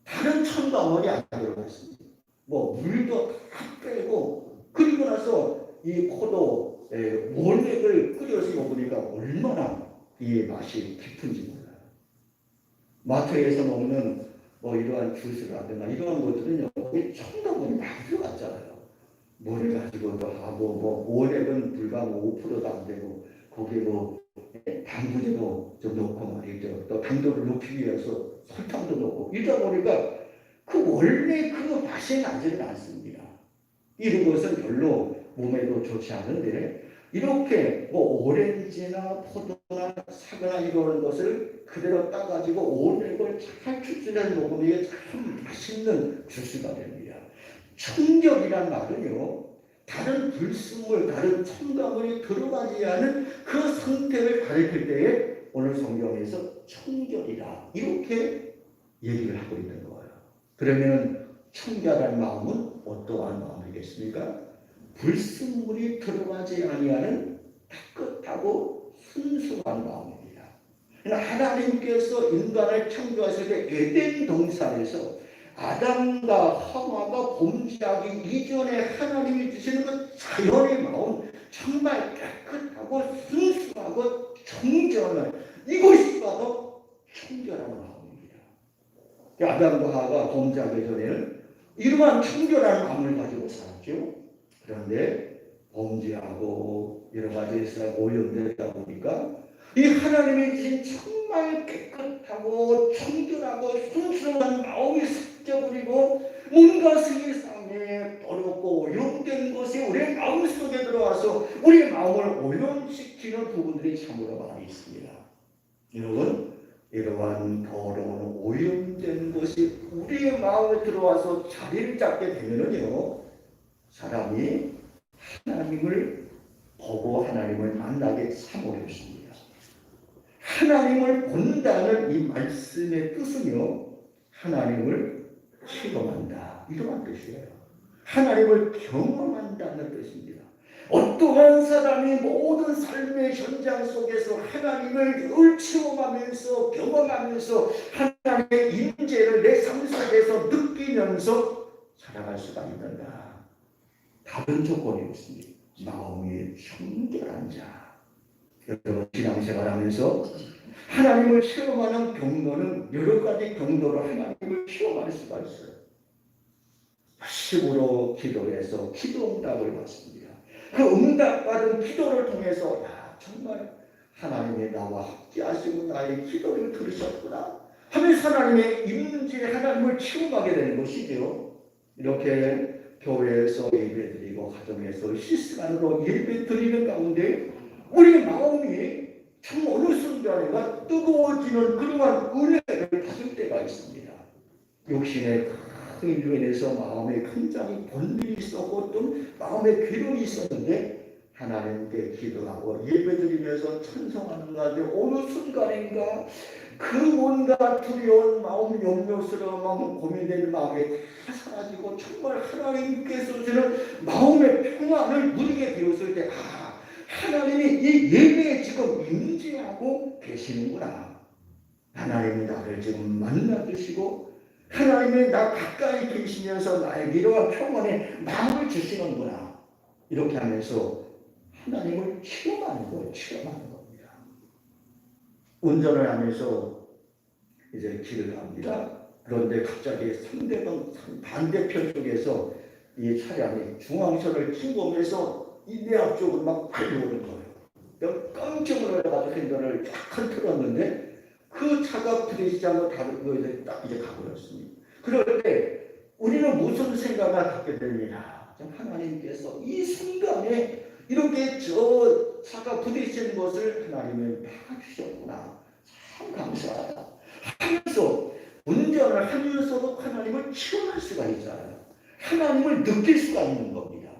다른 첨가물이 안 들어갔습니다. 뭐 물도 다 빼고 그리고 나서 이 포도 원액을 끓여서 먹으니까 얼마나 이 맛이 깊은지 몰라요. 마트에서 먹는 뭐 이러한 주스라든가 이러한 것들은요 첨가물이 많이 들어갔잖아요. 물을 가지고도 하고 뭐 원액은 불과 5%도 안 되고 거기에 뭐 당분도 좀 넣고 말이죠. 또 당도를 높이기 위해서 설탕도 넣고 이러다 보니까 그 원래 그 맛이 나지는 않습니다. 이런 것은 별로 몸에도 좋지 않은데 이렇게 뭐 오렌지나 포도나 사과나 이런 것을 그대로 따가지고 원액을 잘 추출해서 먹으면 이게 참 맛있는 주스가 됩니다. 청결이란 말은요 다른 불순물, 다른 첨가물이 들어가지 않은 그 상태를 가리킬 때에 오늘 성경에서 청결이라 이렇게 얘기를 하고 있는 거예요. 그러면 청결한 마음은 어떠한 마음이겠습니까? 불순물이 들어가지 아니하는 깨끗하고 순수한 마음입니다. 하나님께서 인간을 창조하실 때 에덴 동산에서 아담과 하와가 범죄하기 이전에 하나님이 주시는 그 자연의 마음 정말 깨끗하고 순수하고 청정한 이것이 바로 청결한 마음입니다. 아담과 하와가 범죄하기 전에는 이러한 청결한 마음을 가지고 살았죠. 그런데 범죄하고 여러 가지에서 오염되다 보니까 이 하나님의 주신 정말 깨끗하고 청결하고 순수한 마음이 섞여버리고 뭔가 세상에 더럽고 오염된 것이 우리 마음속에 들어와서 우리 마음을 오염시키는 부분들이 참으로 많이 있습니다. 여러분 이러한 더러운 오염된 것이 우리의 마음에 들어와서 자리를 잡게 되면은요 사람이 하나님을 보고 하나님을 만나게 사모했습니다. 하나님을 본다는 이 말씀의 뜻은요 하나님을 체험한다 이런 뜻이에요. 하나님을 경험한다는 뜻입니다. 어떠한 사람이 모든 삶의 현장 속에서 하나님을 늘 체험하면서 경험하면서 하나님의 임재를 내 삶 속에서 느끼면서 살아갈 수가 있는가? 다른 조건이 없습니다. 마음이 청결한 자. 여러분 신앙생활하면서 하나님을 체험하는 경로는 여러 가지 경로로 하나님을 체험할 수가 있어요. 힘으로 기도해서 기도 응답을 받습니다. 그 응답받은 기도를 통해서 정말 하나님이 나와 함께 하시고 나의 기도를 들으셨구나 하면서 하나님의 임재 하나님을 체험하게 되는 것이죠. 이렇게 교회에서 예배드리고 가정에서 실시간으로 예배드리는 가운데 우리 마음이 참 어느 순간에가 뜨거워지는 그러한 은혜를 받을 때가 있습니다. 욕심의 큰 유인해서 마음에 굉장히 번뇌이 있었고 또 마음에 괴로움이 있었는데 하나님께 기도하고 예배드리면서 찬송하는 가운데 어느 순간인가 그 뭔가 두려운 마음, 염려스러운 마음, 고민되는 마음이 다 사라지고 정말 하나님께서 주는 마음의 평안을 누리게 되었을 때 하나님이 이 예배에 지금 임재하고 계시는구나. 하나님이 나를 지금 만나주시고 하나님이 나 가까이 계시면서 나의 위로와 평안에 마음을 주시는구나. 이렇게 하면서 하나님을 체험하는 거예요. 체험하는 겁니다. 운전을 하면서 이제 길을 갑니다. 그런데 갑자기 상대방 반대편 쪽에서 이 차량이 중앙선을 침범해서 내 앞쪽으로 막 달려오는 거예요. 깜짝 놀라가지고 핸들을 쫙 틀었는데 그 차가 부딪히지 않고 다른 거에 딱 이제 가버렸습니다. 그럴 때 우리는 무슨 생각을 갖게 됩니다. 하나님께서 이 순간에 이렇게 저 차가 부딪히는 것을 하나님은 막아주셨구나. 참 감사하다. 하면서 운전을 하면서도 하나님을 체험할 수가 있잖아요. 하나님을 느낄 수가 있는 겁니다.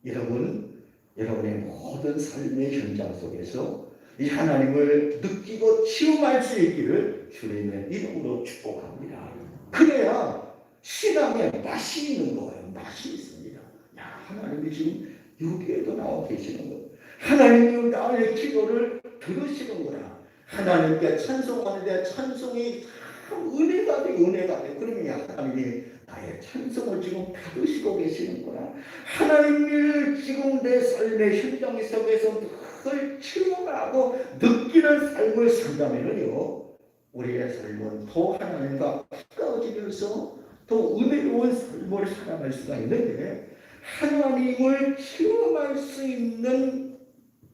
여러분의 모든 삶의 현장 속에서 이 하나님을 느끼고 체험할 수 있기를 주님의 이름으로 축복합니다. 그래야 신앙에 맛이 있는 거예요. 맛이 있습니다. 하나님이 지금 여기에도 나와 계시는 거예요. 하나님이 나의 기도를 들으시는구나. 하나님께 찬송하는데 찬송이 참 은혜가 돼. 그러면 하나님이 나의 찬송을 지금 받으시고 계시는구나. 하나님을 지금 내 삶의 현장 속에서 늘 체험하고 느끼는 삶을 산다면요, 우리의 삶은 더 하나님과 가까워지면서 더 은혜로운 삶을 살아갈 수가 있는데, 하나님을 체험할 수 있는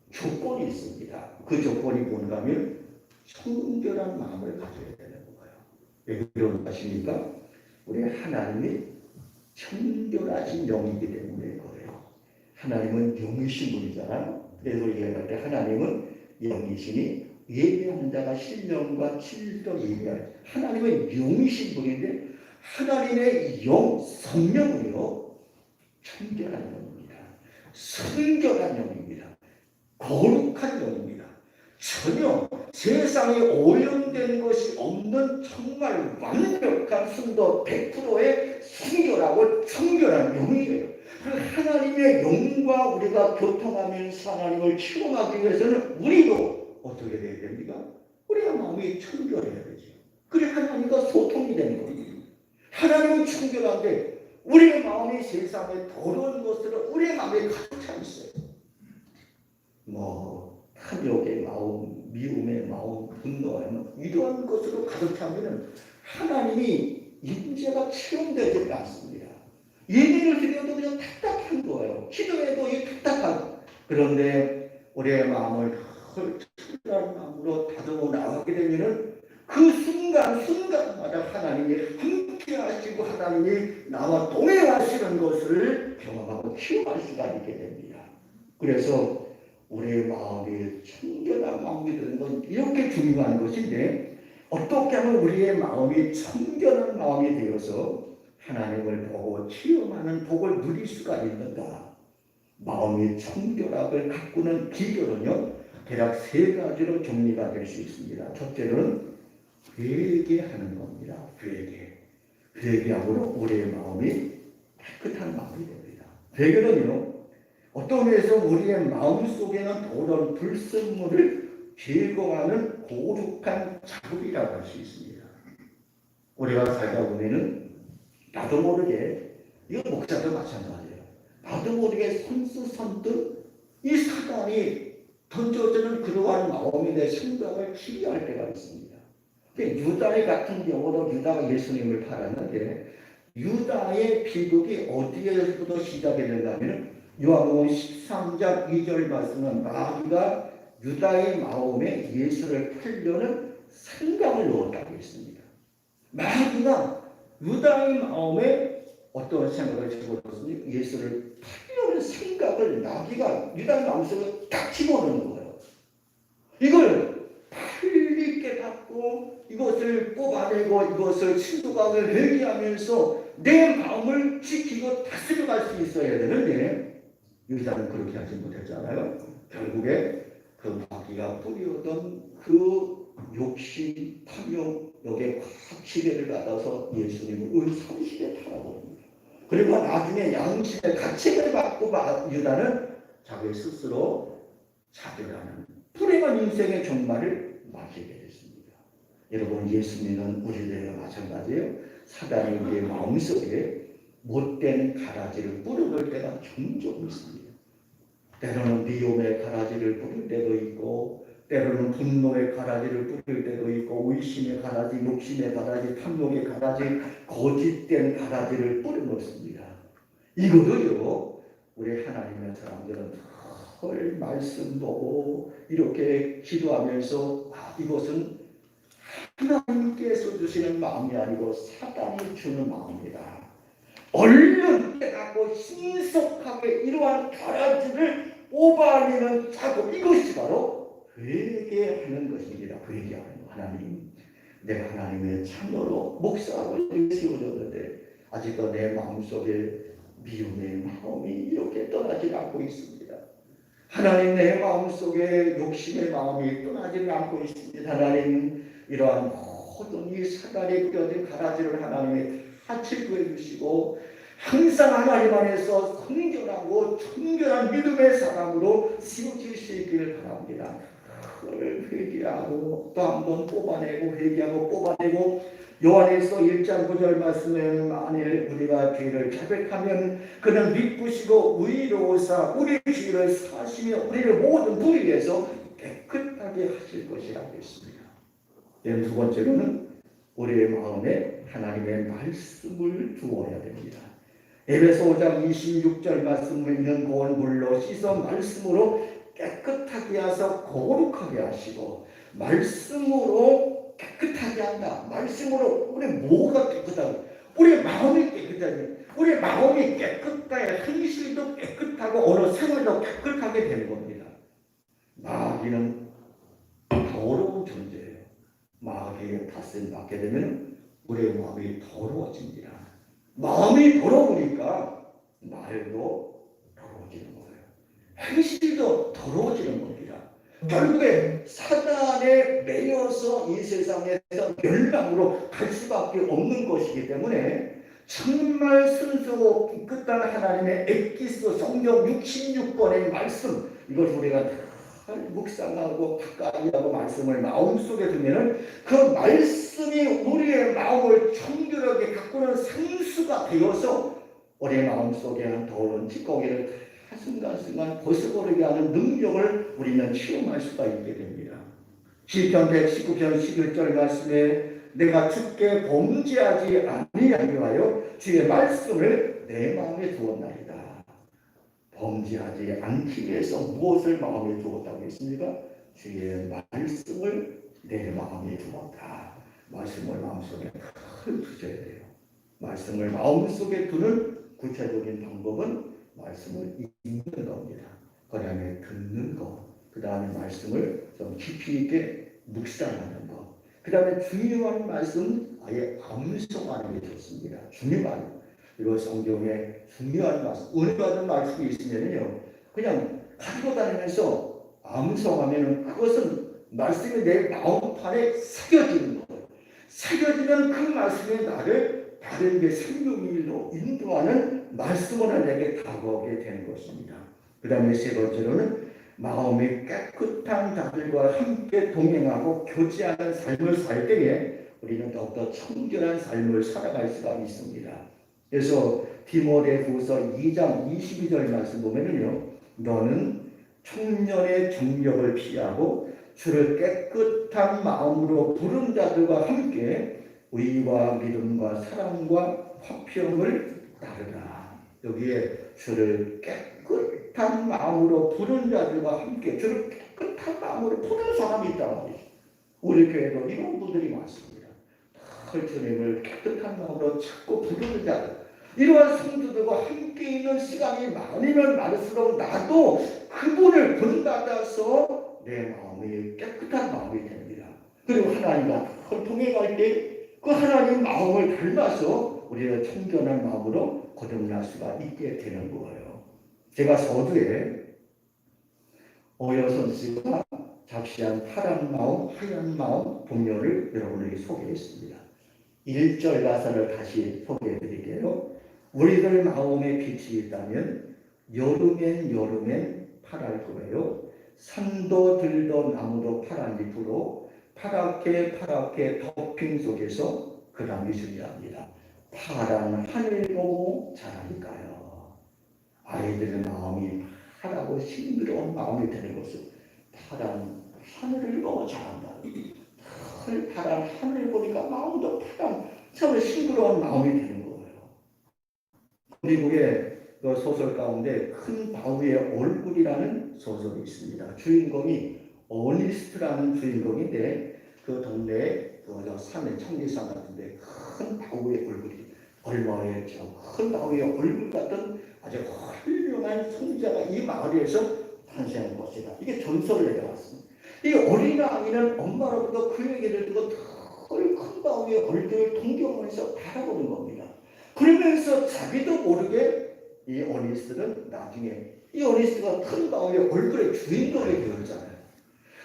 조건이 있습니다. 그 조건이 뭔가 하면 청결한 마음을 가져야 되는 거예요. 왜 그러십니까? 우리 하나님이 청결하신 영이기 때문에 그래요. 하나님은 영이신 분이잖아요. 그래서 얘기할 때 하나님은 영이시니 예배하는 자가 신령과 진리로 예배할. 하나님은 영이신 분인데 하나님의 영, 성령은요, 청결한 영입니다. 순결한 영입니다. 거룩한 영입니다. 전혀 세상에 오염된 것이 없는 정말 완벽한 순도 100%의 순결하고 청결한 영이에요. 하나님의 영과 우리가 교통하면서 하나님을 체험하기 위해서는 우리도 어떻게 돼야 됩니까? 우리의 마음이 청결해야 되죠. 그래 하나님과 소통이 되는 겁니다. 하나님은 청결한데 우리의 마음이 세상에 더러운 것으로 우리의 마음에 가득 차 있어요. 탐욕의 마음, 미움의 마음, 분노의 마음, 이러한 것으로 가득 차면 하나님이 임재가 체험되지 않습니다. 예배를 드려도 그냥 답답한 거예요. 기도해도 답답한. 그런데 우리의 마음을 청결한 마음으로 다듬어 나가게 되면 그 순간마다 하나님이 함께 하시고 하나님이 나와 동행하시는 것을 경험하고 체험할 수가 있게 됩니다. 그래서 우리의 마음이 청결한 마음이 되는 건 이렇게 중요한 것인데, 어떻게 하면 우리의 마음이 청결한 마음이 되어서 하나님을 보고 체험하는 복을 누릴 수가 있는가? 마음이 청결함을 가꾸는 비결은요, 대략 세 가지로 정리가 될 수 있습니다. 첫째는 회개하는 겁니다. 회개함으로 우리의 마음이 깨끗한 마음이 됩니다. 회개는요, 어떤 의미에서 우리의 마음속에는 더러운 불순물을 제거하는 거룩한 작업이라고 할 수 있습니다. 우리가 살다 보면은 나도 모르게, 이거 목사도 마찬가지예요. 나도 모르게 선뜻 이 사단이 던져주는 그러한 마음이 내 생각을 치유할 때가 있습니다. 유다 같은 경우도 유다가 예수님을 팔았는데 유다의 비극이 어디에서부터 시작이 되는가 하면 요한복음 13장 2절 말씀은 마귀가 유다의 마음에 예수를 팔려는 생각을 넣었다고 했습니다. 마귀가 유다의 마음에 어떤 생각을 집어넣었습니까? 예수를 팔려는 생각을 마귀가 유다의 마음속에 딱 집어넣는 거예요. 이걸 빨리 깨닫고 이것을 뽑아내고 이것을 신도감을 회개하면서 내 마음을 지키고 다스려갈 수 있어야 되는데, 유다는 그렇게 하지 못했잖아요. 결국에 그 마귀가 뿌리오던 그 욕심, 탐욕, 여기에 꽉 지배를 받아서 예수님을 은삼십에 팔아버립니다. 그리고 나중에 양심의 가책을 받고 유다는 자기 스스로 자결하는 불행한 인생의 종말을 맞이하게 됐습니다. 여러분, 예수님은 우리들과 마찬가지예요. 사단이 우리의 마음속에 못된 가라지를 뿌려놓을 때가 종종 있습니다. 때로는 미움의 가라지를 뿌릴 때도 있고, 때로는 분노의 가라지를 뿌릴 때도 있고, 의심의 가라지, 욕심의 가라지, 탐욕의 가라지, 거짓된 가라지를 뿌려놓습니다. 이거도요, 우리 하나님의 사람들은 헐 말씀 보고 이렇게 기도하면서 이것은 하나님께서 주시는 마음이 아니고 사단이 주는 마음이다. 얼른 깨닫고 신속하게 이러한 가라지를 뽑아내는 작업, 이것이 바로 회개하는 것입니다. 회개하는 것. 하나님, 내가 하나님의 참여로 목사로 세워졌는데 아직도 내 마음속에 미움의 마음이 이렇게 떠나지 않고 있습니다. 하나님, 내 마음속에 욕심의 마음이 떠나지 않고 있습니다. 하나님, 이러한 모든 이 사단에 뿌려진 가라지를 하나님이 다 제거해 주시고 항상 하나님 안에서 성결하고 청결한 믿음의 사람으로 세워질 수 있기를 바랍니다. 그걸 회개하고 또 한 번 뽑아내고 회개하고 뽑아내고, 요한에서 1장 9절 말씀에는 만일 우리가 죄를 자백하면 그는 믿으시고 의로우사 우리 죄를 사시며 우리를 모든 불의에서 깨끗하게 하실 것이라고 했습니다. 두 번째로는 우리의 마음에 하나님의 말씀을 두어야 됩니다. 에베소 5장 26절 말씀을 있는 고운 물로 씻어 말씀으로 깨끗하게 하셔서 거룩하게 하시고, 말씀으로 깨끗하게 한다. 말씀으로 우리 뭐가 깨끗하고, 우리 마음이 깨끗하게, 우리 마음이 깨끗해야 현실도 깨끗하고 어느 생활도 깨끗하게 되는 겁니다. 마귀는 더러운 존재예요. 마귀의 탓을 받게 되면 우리의 마음이 더러워집니다. 마음이 더러우니까 말도 더러워지는 거예요. 행실도 더러워지는 겁니다. 결국에 사단에 매여서 이 세상에서 멸망으로 갈 수밖에 없는 것이기 때문에 정말 순수하고 깨끗한 하나님의 엑기스 성경 66권의 말씀, 이걸 우리가 잘 묵상하고 가까이 하고 말씀을 마음속에 두면은 그 말씀이 우리의 마음을 청결하게 가꾸는 상수가 되어서 우리의 마음속에 한 더러운 찌꺼기를 순간순간 벗어버리게 하는 능력을 우리는 체험할 수가 있게 됩니다. 시편 119편 11절 말씀에 내가 주께 범죄하지 아니하게 하여 주의 말씀을 내 마음에 두었나이다. 범죄하지 않기 위해서 무엇을 마음에 두었다고 했습니까? 주의 말씀을 내 마음에 두었다. 말씀을 마음속에 큰 두셔야 돼요. 말씀을 마음속에 두는 구체적인 방법은 말씀을 읽는 겁니다. 그 다음에 듣는 것, 그 다음에 말씀을 좀 깊이 있게 묵상하는 것, 그 다음에 중요한 말씀 아예 암송하는 게 좋습니다. 중요한, 그리고 성경에 중요한 말씀, 은혜 받은 말씀이 있으면요, 그냥 가지고 다니면서 암송하면은 그것은 말씀이 내 마음판에 새겨지는 거예요. 새겨지면 그 말씀이 나를 다른 게 생명일로 인도하는 말씀으로 내게 다가오게 되는 것입니다. 그 다음에 세 번째로는 마음이 깨끗한 자들과 함께 동행하고 교제하는 삶을 살 때에 우리는 더욱더 청결한 삶을 살아갈 수가 있습니다. 그래서 디모데후서 2장 22절 말씀 보면은요, 너는 청년의 정력을 피하고 주를 깨끗한 마음으로 부른 자들과 함께 의와 믿음과 사랑과 화평을 따르라. 여기에 주를 깨끗한 마음으로 부른 자들과 함께, 주를 깨끗한 마음으로 부른 사람이 있단 말이죠. 우리 교회도 이런 분들이 많습니다. 주님을 깨끗한 마음으로 찾고 부르는 자들, 이러한 성도들과 함께 있는 시간이 많으면 많을수록 나도 그분을 본받아서 내 마음이 깨끗한 마음이 됩니다. 그리고 하나님과 통행할 때 그 하나님 마음을 닮아서 우리가 청결한 마음으로 거듭날 수가 있게 되는 거예요. 제가 서두에 어여선 씨가 작시한 파란 마음, 하얀 마음 동료를 여러분에게 소개했습니다. 1절 가사를 다시 소개해 드릴게요. 우리들 마음에 빛이 있다면 여름엔 파랄 거예요. 산도 들도 나무도 파란 잎으로 파랗게 덮인 속에서 그 나무 중요합니다. 파란 하늘 보고 자라니까요. 아이들의 마음이 파랗고 싱그러운 마음이 되는 것은 파란 하늘을 보고 자란다. 파란 하늘을 보니까 마음도 파란 참 싱그러운 마음이 되는 거예요. 미국의 그 소설 가운데 큰 바위의 얼굴이라는 소설이 있습니다. 주인공이 어니스트라는 주인공인데 그 동네에 그 산에 청리산 같은데 큰 바위의 얼굴이 얼마에 큰 바위의 얼굴 같은 아주 훌륭한 성자가 이 마을에서 탄생한 것이다. 이게 전설을 내려왔습니다. 이 어린아이는 엄마로부터 그 얘기를 듣고 큰 바위의 얼굴을 동경하면서 바라보는 겁니다. 그러면서 자기도 모르게 이 어니스트는 나중에 이 어니스트가 큰 바위의 얼굴의 주인공이 되었잖아요.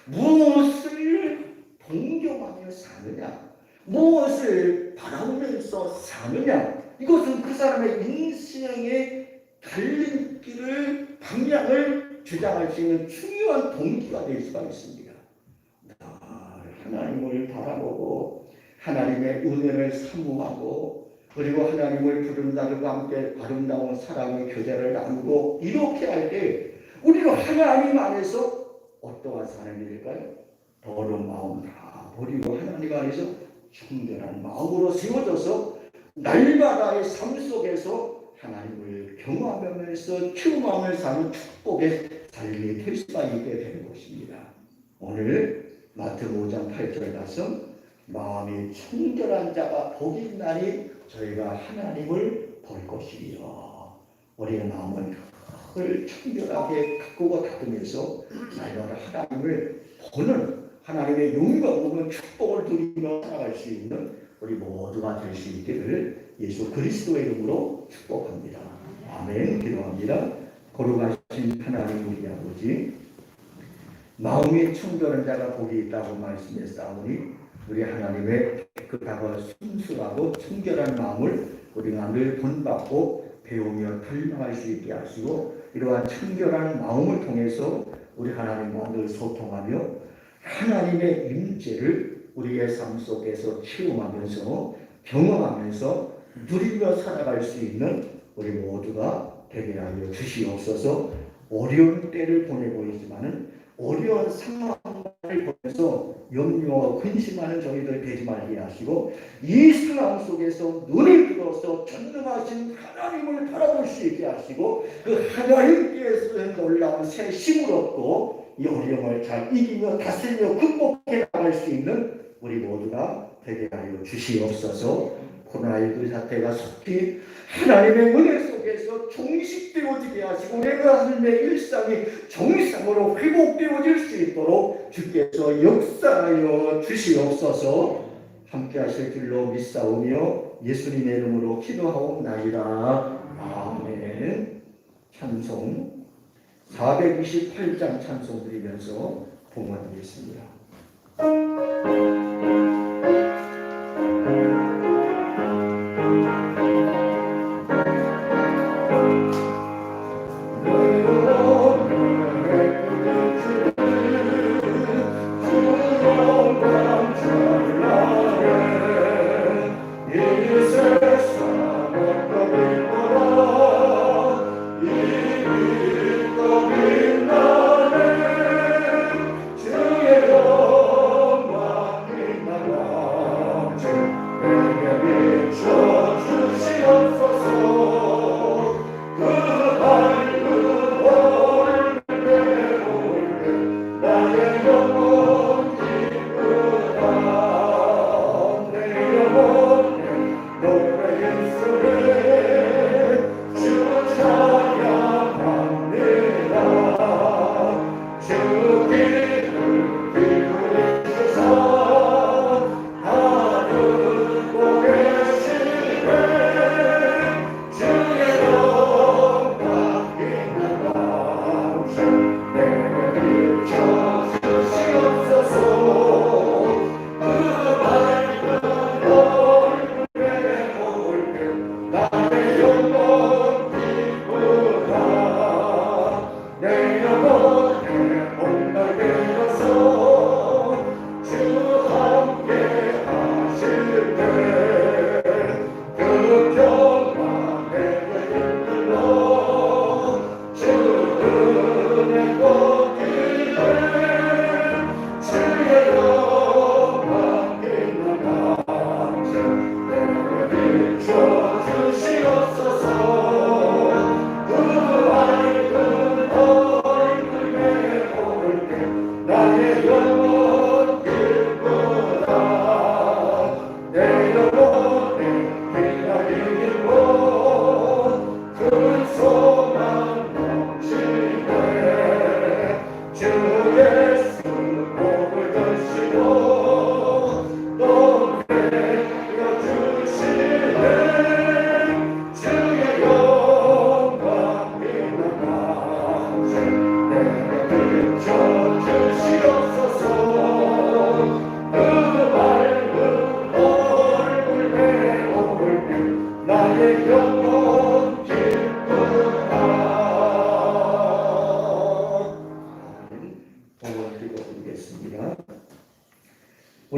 무엇을 동경하며 사느냐, 무엇을 바라보면서 사느냐, 이것은 그 사람의 인생의 갈림길을 방향을 주장할 수 있는 중요한 동기가 될 수가 있습니다. 하나님을 바라보고 하나님의 은혜를 사모하고 그리고 하나님을 부른 자들과 함께 아름다운 사랑의 교제를 나누고 이렇게 할 때 우리는 하나님 안에서 어떠한 사람이 될까요? 더러운 마음 다 버리고 하나님 안에서 청결한 마음으로 세워져서 날마다의 삶 속에서 하나님을 경험하면서 키움하며 사는 축복의 삶이 될 수가 있게 되는 것입니다. 오늘 마태복음 5장 8절 말씀, 마음이 청결한 자가 복이 있나니 저희가 하나님을 볼 것이요. 우리의 마음을 늘 청결하게 가꾸고 닦으면서 날마다 하나님을 보는 하나님의 영광, 축복을 누리며 살아갈 수 있는 우리 모두가 될 수 있기를 예수 그리스도의 이름으로 축복합니다. 아멘. 기도합니다. 거룩하신 하나님 우리 아버지, 마음이 청결한 자가 복이 있다고 말씀했사오니 우리 하나님의 깨끗하고 순수하고 청결한 마음을 우리가 늘 본받고 배우며 닮아갈 수 있게 하시고 이러한 청결한 마음을 통해서 우리 하나님과 늘 소통하며 하나님의 임재를 우리의 삶 속에서 체험하면서 경험하면서 누리며 살아갈 수 있는 우리 모두가 되게 하여 주시옵소서. 어려운 때를 보내고 있지만은 어려운 상황을 보면서 염려와 근심하는 저희들 되지 말게 하시고 이 상황 속에서 눈을 들어서 전능하신 하나님을 바라볼 수 있게 하시고 그 하나님께서 놀라운 새 힘을 얻고 이 어려움을 잘 이기며 다스리며 극복해 나갈 수 있는 우리 모두가 되게 하여 주시옵소서. 코로나19 사태가 속히 하나님의 은혜 속에서 종식되어지게 하시고 내가 삶의 일상이 정상으로 회복되어질 수 있도록 주께서 역사하여 주시옵소서. 함께 하실 줄로 믿사오며 예수님의 이름으로 기도하옵나이다. 아멘. 찬송 428장 찬송 드리면서 봉헌하겠습니다. 주의 영광 빛나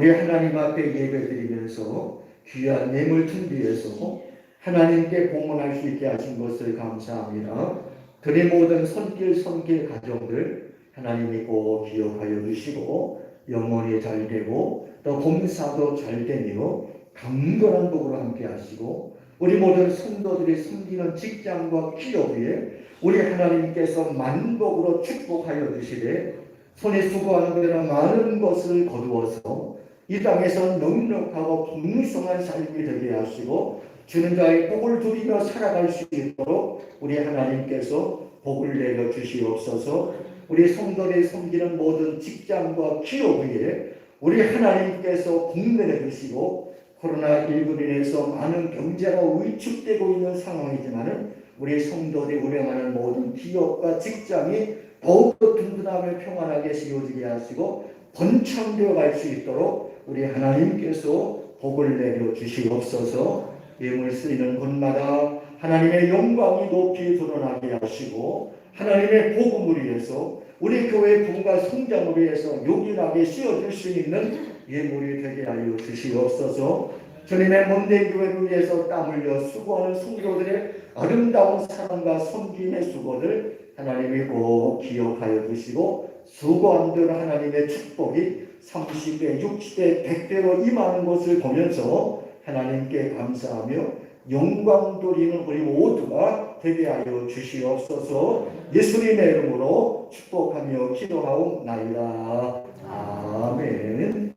우리 하나님 앞에 예배드리면서 귀한 예물 준비해서 하나님께 공헌할 수 있게 하신 것을 감사합니다. 그의 모든 손길 가정들 하나님이 꼭 기억하여 주시고 영원히 잘 되고 또 봉사도 잘 되며 강건한 복으로 함께 하시고 우리 모든 성도들이 섬기는 직장과 기업 위에 우리 하나님께서 만복으로 축복하여 주시되 손에 수고하는 데나 많은 것을 거두어서 이 땅에서 넉넉하고 풍성한 삶이 되게 하시고 주는 자의 복을 누리며 살아갈 수 있도록 우리 하나님께서 복을 내려 주시옵소서. 우리 성도들이 섬기는 모든 직장과 기업 위에 우리 하나님께서 복내려 주시고 코로나19로 인해서 많은 경제가 위축되고 있는 상황이지만 우리 성도들이 운영하는 모든 기업과 직장이 더욱더 든든하며 평안하게 이루어지게 하시고 번창되어 갈 수 있도록 우리 하나님께서 복을 내려 주시옵소서. 예물 쓰이는 곳마다 하나님의 영광이 높이 드러나게 하시고 하나님의 복음을 위해서 우리 교회 부흥과 성장을 위해서 요긴하게 씌워줄 수 있는 예물이 되게 하여 주시옵소서. 주님의 몸된 교회를 위해서 땀 흘려 수고하는 성도들의 아름다운 사랑과 섬김의 수고를 하나님이 꼭 기억하여 주시고 수고한들 하나님의 축복이 30배, 60배, 100배로 임하는 것을 보면서 하나님께 감사하며 영광 돌리는 우리 모두가 되게 하여 주시옵소서. 예수님의 이름으로 축복하며 기도하옵나이다. 아멘.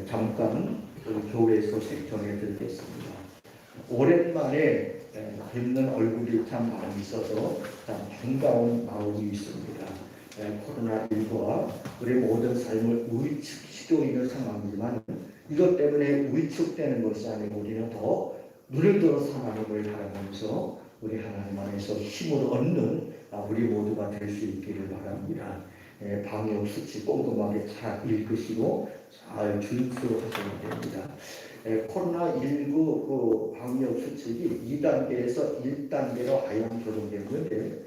잠깐 교회 소식 전해드리겠습니다. 오랜만에 뵙는 얼굴이 참 많이 있어서 참 반가운 마음이 있습니다. 코로나19가 우리 모든 삶을 위축시키고 있는 상황이지만 이것 때문에 위축되는 것이 아니고 우리는 더 눈을 들어서 하나님을 바라보면서 우리 하나님 안에서 힘을 얻는 우리 모두가 될 수 있기를 바랍니다. 방역 수칙 꼼꼼하게 잘 읽으시고 잘 준수하셔야 됩니다. 코로나19 방역 수칙이 2단계에서 1단계로 아예 조정되는데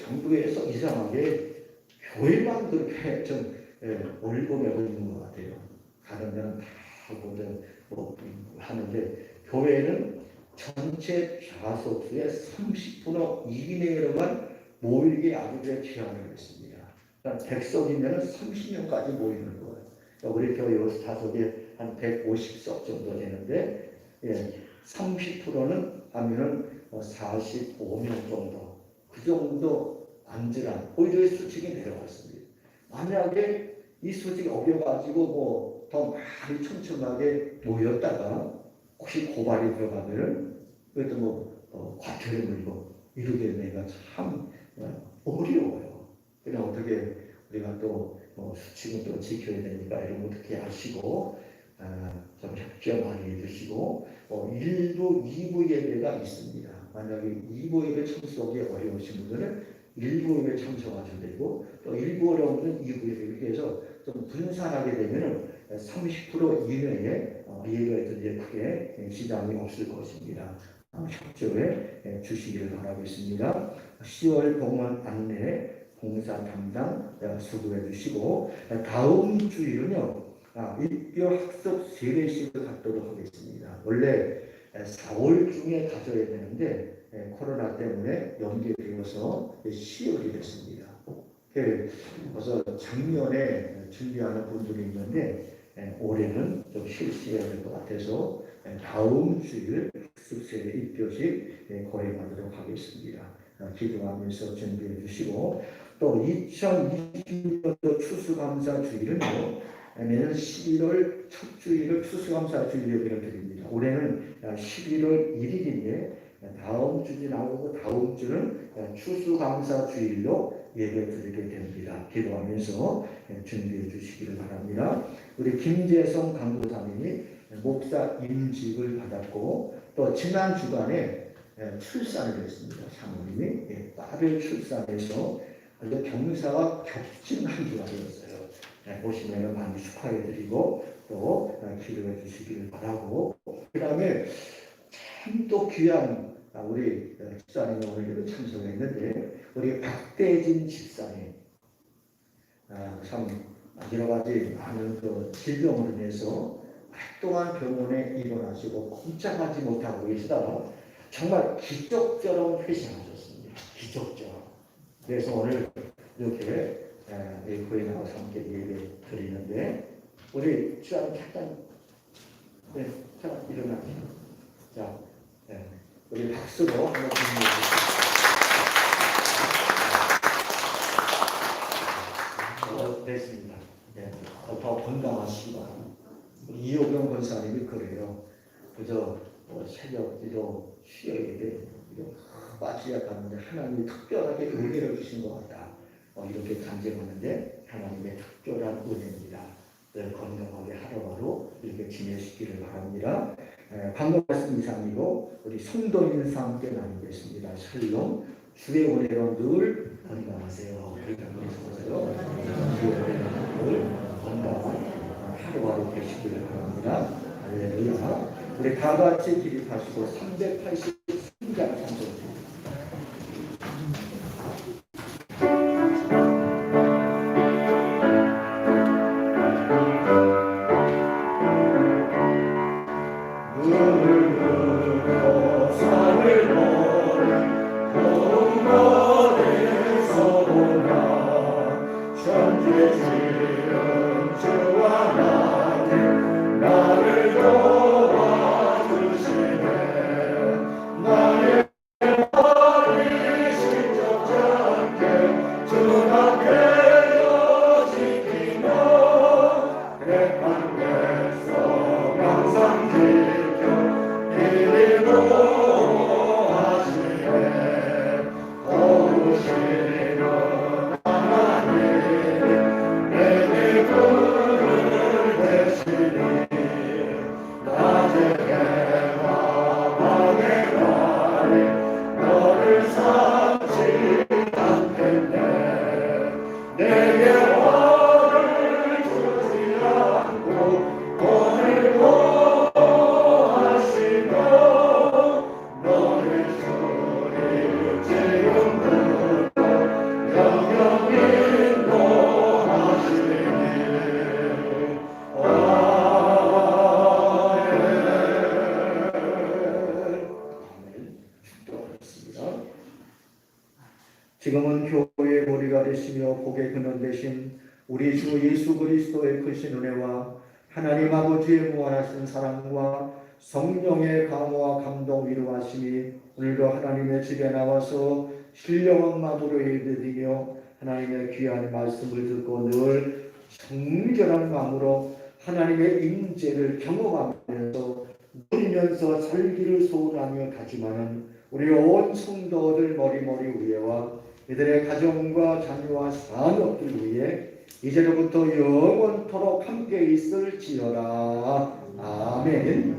정부에서 이상하게 교회만 그렇게 좀 올고매고 있는 것 같아요. 다른 데는 다 모든 하는데 교회는 전체 좌석수의 30% 이내로만 모이게 아주 제한을 했습니다. 그러니까 100석이면 30명까지 모이는 거예요. 그러니까 우리 교회 좌석이 한 150석 정도 되는데 30%는 하면은 45명 정도 그 정도 앉으란 오히려 수칙이 내려왔습니다. 만약에 이 수칙이 어겨가지고 더 많이 촘촘하게 모였다가 혹시 고발이 들어가면 그것도 과태료 물고 이러게 되면 참 어려워요. 그냥 어떻게 우리가 또 수칙은 또 지켜야 되니까 이런 거 어떻게 하시고 좀 협조 많이 해주시고 1부, 2부 예배가 있습니다. 만약에 2부 예배 참석이 어려우신 분들은 1부 예배 참석하셔도 되고 또 1부 어려운 분은 2부 예배 해서 좀 분산하게 되면 30% 이내에 예배에도 크게 지장이 없을 것입니다. 협조해 주시기를 바라고 있습니다. 10월 봉헌 안내 봉사 담당 수고해 주시고 다음 주일은요 입교 학습 세례식을 갖도록 하겠습니다. 원래 4월 중에 가져야 되는데 코로나 때문에 연기되어서 10월이 됐습니다. 그래서 작년에 준비하는 분들이 있는데 올해는 좀 실시해야 될 것 같아서 다음 주일 학습세례 입교식 거행하도록 하겠습니다. 기도하면서 준비해 주시고 또 2020년도 추수감사 주일은요 매년 11월 첫 주일을 추수감사 주일로 드립니다. 올해는 11월 1일인데 다음 주 나오고 다음 주는 추수감사 주일로 예배 드리게 됩니다. 기도하면서 준비해 주시기를 바랍니다. 우리 김재성 강도사님이 목사 임직을 받았고 또 지난 주간에 출산을 했습니다. 사모님이 딸을 출산해서 아주 경사가 겹친 한 주간이었어요. 보시면 많이 축하해드리고 또 기도해 주시기를 바라고 그 다음에 참 또 귀한 우리 집사님 오늘 참석했는데 우리 박대진 집사님 참 여러 가지 많은 그 질병으로 인해서 오랫동안 병원에 입원하시고 꼼짝하지 못하고 계시다가 정말 기적처럼 회생하셨습니다. 기적처럼. 그래서 오늘 이렇게 교회 나와서 함께 예배 드리는데 우리 주님 잠깐 잠깐 일어나시죠. 자, 우리 박수로 한번 부르겠습니다. 됐습니다. 더 건강하시기 바랍니다. 이호경 권사님이 그래요. 그저 새벽으로 쉬어야게 빠지야 가는데 하나님이 특별하게 은혜를 주신 것 같다. 이렇게 간증하는데 하나님의 특별한 은혜입니다. 늘 건강하게 하루하루 이렇게 지내시기를 바랍니다. 방금 말씀 이상이고 우리 성도 인사 함께 나누겠습니다. 샬롬. 주의 은혜로 늘 건강하세요. 건강하세요. 주의 은혜로 늘 건강한 하루하루 되시기를 바랍니다. 할렐루야. 우리 다 같이 기립하시고 383장 찬송입니다. 지금은 교회의 머리가 되시며 복의 근원 되신 우리 주 예수 그리스도의 크신 은혜와 하나님 아버지의 무한하신 사랑과 성령의 강호와 감동 위로하심이 오늘도 하나님의 집에 나와서 신령한 마음으로 예배드리며 하나님의 귀한 말씀을 듣고 늘 정결한 마음으로 하나님의 임재를 경험하면서 누리면서 살기를 소원하며 다짐하는 우리 온 성도들 머리머리 위에와 이들의 가정과 자녀와 산업들 위해 이제로부터 영원토록 함께 있을지어다. 아멘.